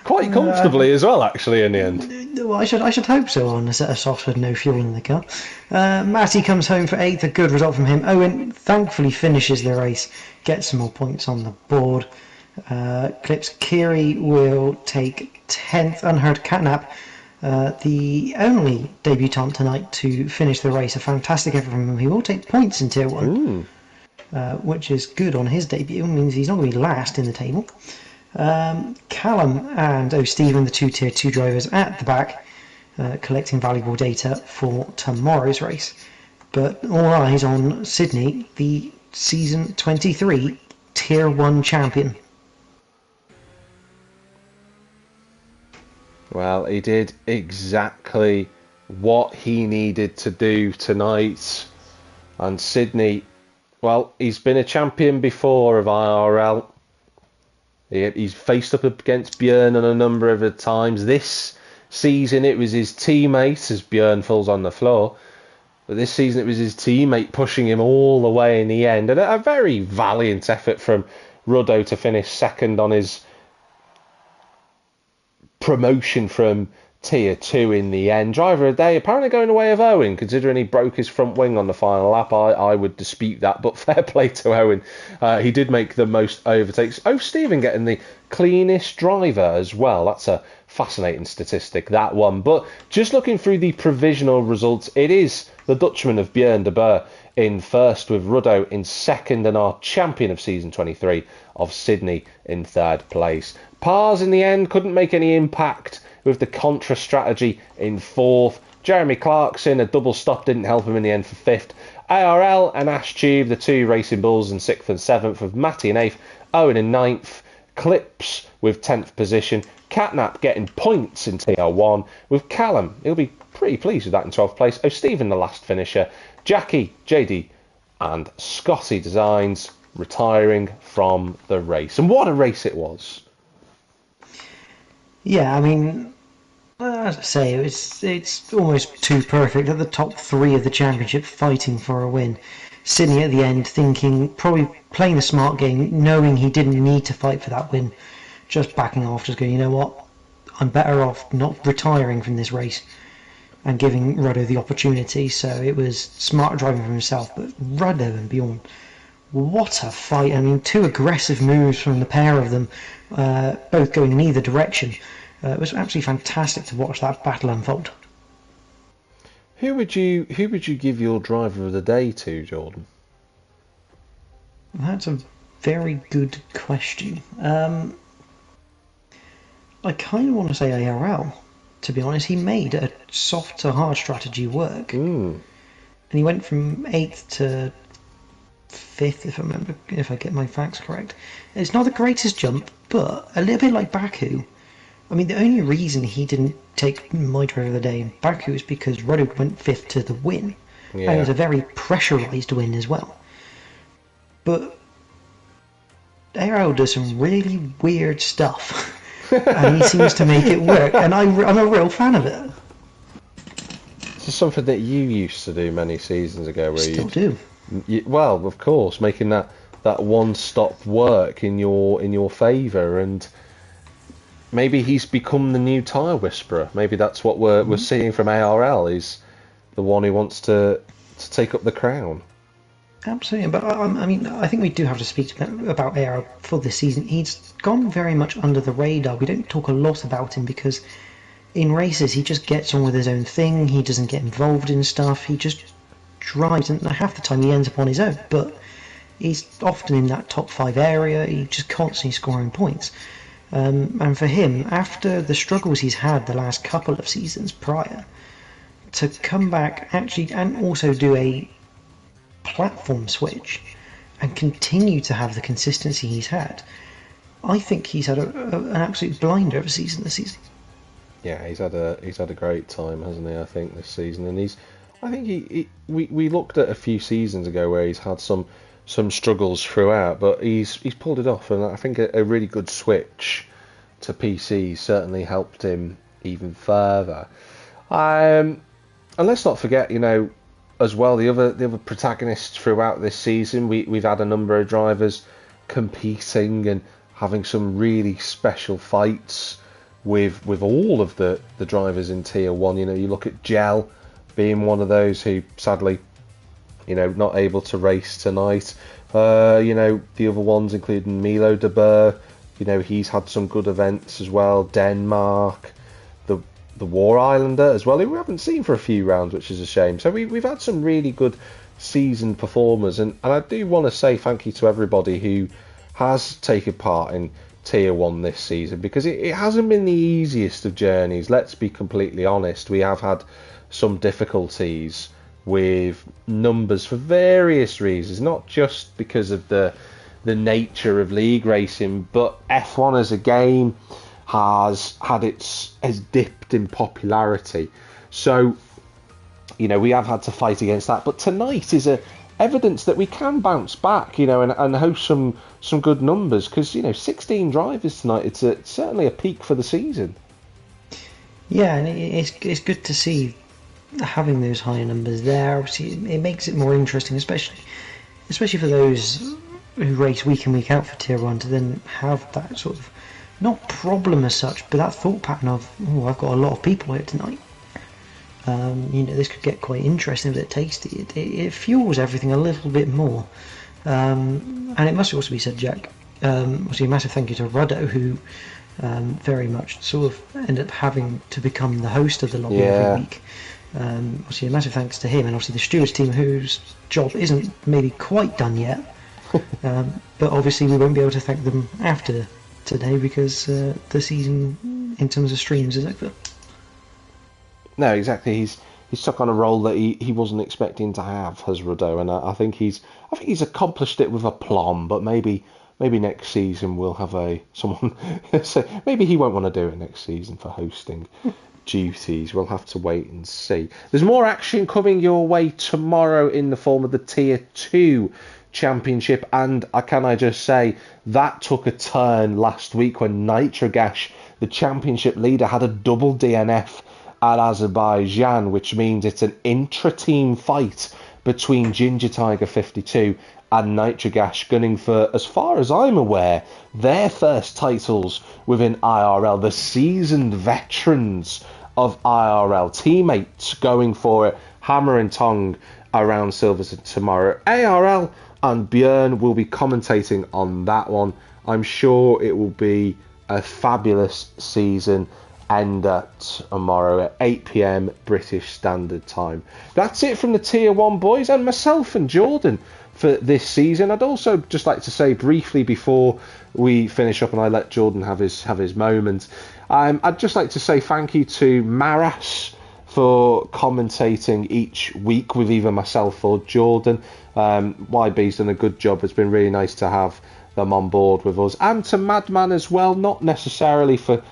Quite comfortably as well, actually, in the end. Well, I should hope so on a set of softs with no fuel in the car. Matty comes home for 8th, a good result from him. Owen thankfully finishes the race, gets some more points on the board. Clips Kiri will take 10th, unheard catnap. The only debutant tonight to finish the race, a fantastic effort from him. He will take points in Tier 1, which is good on his debut. It means he's not going to be last in the table. Callum and Stephen, the 2 Tier 2 drivers at the back, collecting valuable data for tomorrow's race. But all eyes on Sydney, the season 23 Tier 1 champion. Well, he did exactly what he needed to do tonight. And Sydney, well, he's been a champion before of IRL. He's faced up against Björn on a number of times. This season it was his teammate as Björn falls on the floor. But this season it was his teammate pushing him all the way in the end. And a very valiant effort from Ruddo to finish second on his promotion from Tier 2 in the end. Driver of the day apparently going the way of Owen, considering he broke his front wing on the final lap. I would dispute that, but fair play to Owen. He did make the most overtakes. Oh, Stephen getting the cleanest driver as well. That's a fascinating statistic, that one. But just looking through the provisional results, it is the Dutchman of Björn de Boer in first, with Ruddo in second, and our champion of season 23 of Sydney in third place. Pars in the end couldn't make any impact with the contra strategy in fourth. Jeremy Clarkson, a double stop didn't help him in the end for fifth. ARL and Ash Tube, the two Racing Bulls, in sixth and seventh, with Matty in eighth, Owen in ninth, Clips with 10th position, Catnap getting points in TR1, with Callum, he'll be pretty pleased with that, in 12th place. Oh, Stephen the last finisher, Jackie, JD and Scotty Designs retiring from the race. And what a race it was. Yeah, I mean, as I say, it's almost too perfect that the top three of the championship fighting for a win. Sydney at the end thinking, probably playing the smart game, knowing he didn't need to fight for that win, just backing off, just going, you know what, I'm better off not retiring from this race and giving Ruddo the opportunity. So it was smart driving for himself, but Ruddo and Bjorn, what a fight. I mean, two aggressive moves from the pair of them, both going in either direction. It was absolutely fantastic to watch that battle unfold. Who would you give your driver of the day to, Jordan? That's a very good question. I kind of want to say ARL, to be honest. He made a soft to hard strategy work. And he went from 8th to 5th, if I get my facts correct. It's not the greatest jump, but a little bit like Baku. I mean, the only reason he didn't take my driver of the day in Baku is because Ruddo went 5th to the win. Yeah. And it was a very pressurised win as well. But ARL does some really weird stuff. And he seems to make it work. And I'm a real fan of it. This is something that you used to do many seasons ago. Where Still do. Well, of course, making that one-stop work in your favour, and maybe he's become the new tyre whisperer. Maybe that's what we're seeing from ARL. Is the one who wants to take up the crown. Absolutely, but I mean, I think we do have to speak about ARL for this season. He's gone very much under the radar. We don't talk a lot about him because in races he just gets on with his own thing. He doesn't get involved in stuff. He just drives, and half the time he ends up on his own. But he's often in that top 5 area. He's just constantly scoring points. And for him, after the struggles he's had the last couple of seasons prior, to come back actually and also do a platform switch and continue to have the consistency he's had, I think he's had an absolute blinder of a season this season. Yeah, he's had a great time, hasn't he? I think this season, and we looked at a few seasons ago where he's had some struggles throughout, but he's pulled it off, and I think a really good switch to PC certainly helped him even further. And let's not forget, as well, the other protagonists throughout this season. We've had a number of drivers competing and having some really special fights with all of the drivers in Tier 1. You look at Gel being one of those who sadly, not able to race tonight. The other ones including Milo de Boer, he's had some good events as well. Denmark, the War Islander as well, who we haven't seen for a few rounds, which is a shame. So we've had some really good seasoned performers, and I do want to say thank you to everybody who has taken part in Tier 1 this season, because it hasn't been the easiest of journeys. Let's be completely honest. We have had some difficulties with numbers for various reasons, not just because of the nature of league racing, but F1 as a game has dipped in popularity. So, we have had to fight against that. But tonight is evidence that we can bounce back, and host some good numbers, because 16 drivers tonight. It's certainly a peak for the season. Yeah, and it's good to see having those higher numbers there. Obviously, it makes it more interesting, especially for those who race week in week out for Tier 1, to then have that sort of not problem as such, but that thought pattern of, oh, I've got a lot of people here tonight. This could get quite interesting, a bit tasty. It fuels everything a little bit more. And it must also be said, Jack, obviously a massive thank you to Ruddo, who very much sort of ended up having to become the host of the lobby every week. Obviously a massive thanks to him, and obviously the stewards team, whose job isn't maybe quite done yet. But obviously we won't be able to thank them after today because the season in terms of streams is over. No, exactly. He's took on a role that he wasn't expecting to have, has Ruddo, and I think he's accomplished it with aplomb. But maybe next season we'll have someone say maybe he won't want to do it next season for hosting duties. We'll have to wait and see. There's more action coming your way tomorrow in the form of the Tier 2 Championship, and can I just say that took a turn last week when Nitrogash, the championship leader, had a double DNF at Azerbaijan, which means it's an intra-team fight between Ginger Tiger 52 and Nitrogash, gunning for, as far as I'm aware, their first titles within IRL. The seasoned veterans of IRL, teammates going for it, hammer and tongue around Silverstone tomorrow. ARL and Björn will be commentating on that one. I'm sure it will be a fabulous season ender tomorrow at 8 p.m. British Standard Time. That's it from the Tier 1 boys and myself and Jordan for this season. I'd also just like to say briefly before we finish up and I let Jordan have his moment, I'd just like to say thank you to Maras for commentating each week with either myself or Jordan. YB's done a good job. It's been really nice to have them on board with us, and to Madman as well, not necessarily for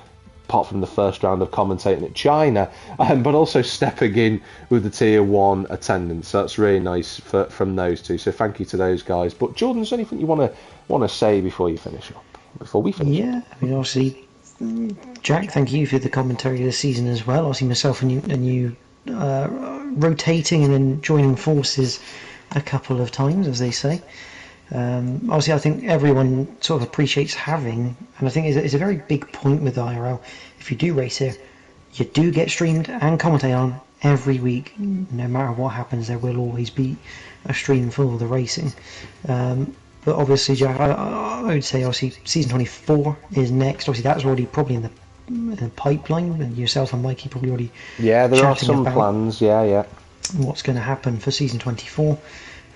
apart from the first round of commentating at China, but also stepping in with the Tier 1 attendance. So that's really nice from those two. So thank you to those guys. But Jordan, is there anything you want to say before you finish up? Before we finish? Yeah, I mean, obviously, Jack, thank you for the commentary this season as well. Obviously, myself and you rotating and then joining forces a couple of times, as they say. Obviously, I think everyone sort of appreciates having, and I think it's a very big point with IRL. If you do race here, you do get streamed and commentated on every week. No matter what happens, there will always be a stream for the racing. But obviously, Jack, I would say obviously season 24 is next. Obviously, that's already probably in the pipeline, and yourself and Mikey probably already there are some plans. Yeah. What's going to happen for season 24?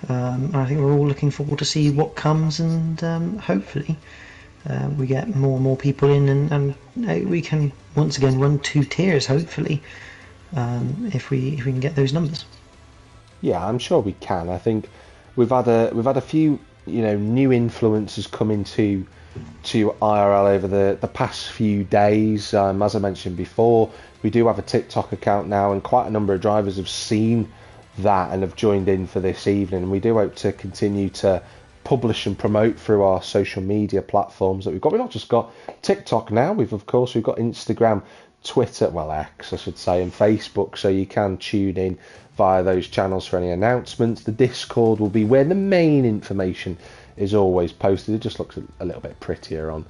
I think we're all looking forward to see what comes, and hopefully we get more and more people in, and we can once again run 2 tiers. Hopefully, if we can get those numbers. Yeah, I'm sure we can. I think we've had a few new influences come into IRL over the past few days. As I mentioned before, we do have a TikTok account now, and quite a number of drivers have seen that and have joined in for this evening, and we do hope to continue to publish and promote through our social media platforms that we've got. We've not just got TikTok now, we've got Instagram, Twitter, well, X I should say, and Facebook, so you can tune in via those channels for any announcements. The Discord will be where the main information is always posted. It just looks a little bit prettier on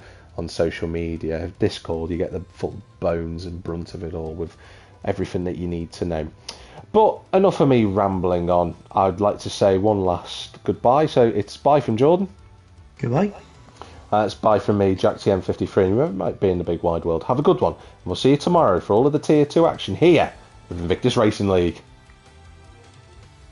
social media. Discord, you get the full bones and brunt of it all with everything that you need to know. But enough of me rambling on. I'd like to say one last goodbye. So it's bye from Jordan. Goodbye. It's bye from me, Jack TM53, and whoever might be in the big wide world. Have a good one. And we'll see you tomorrow for all of the Tier 2 action here with Invictus Racing League.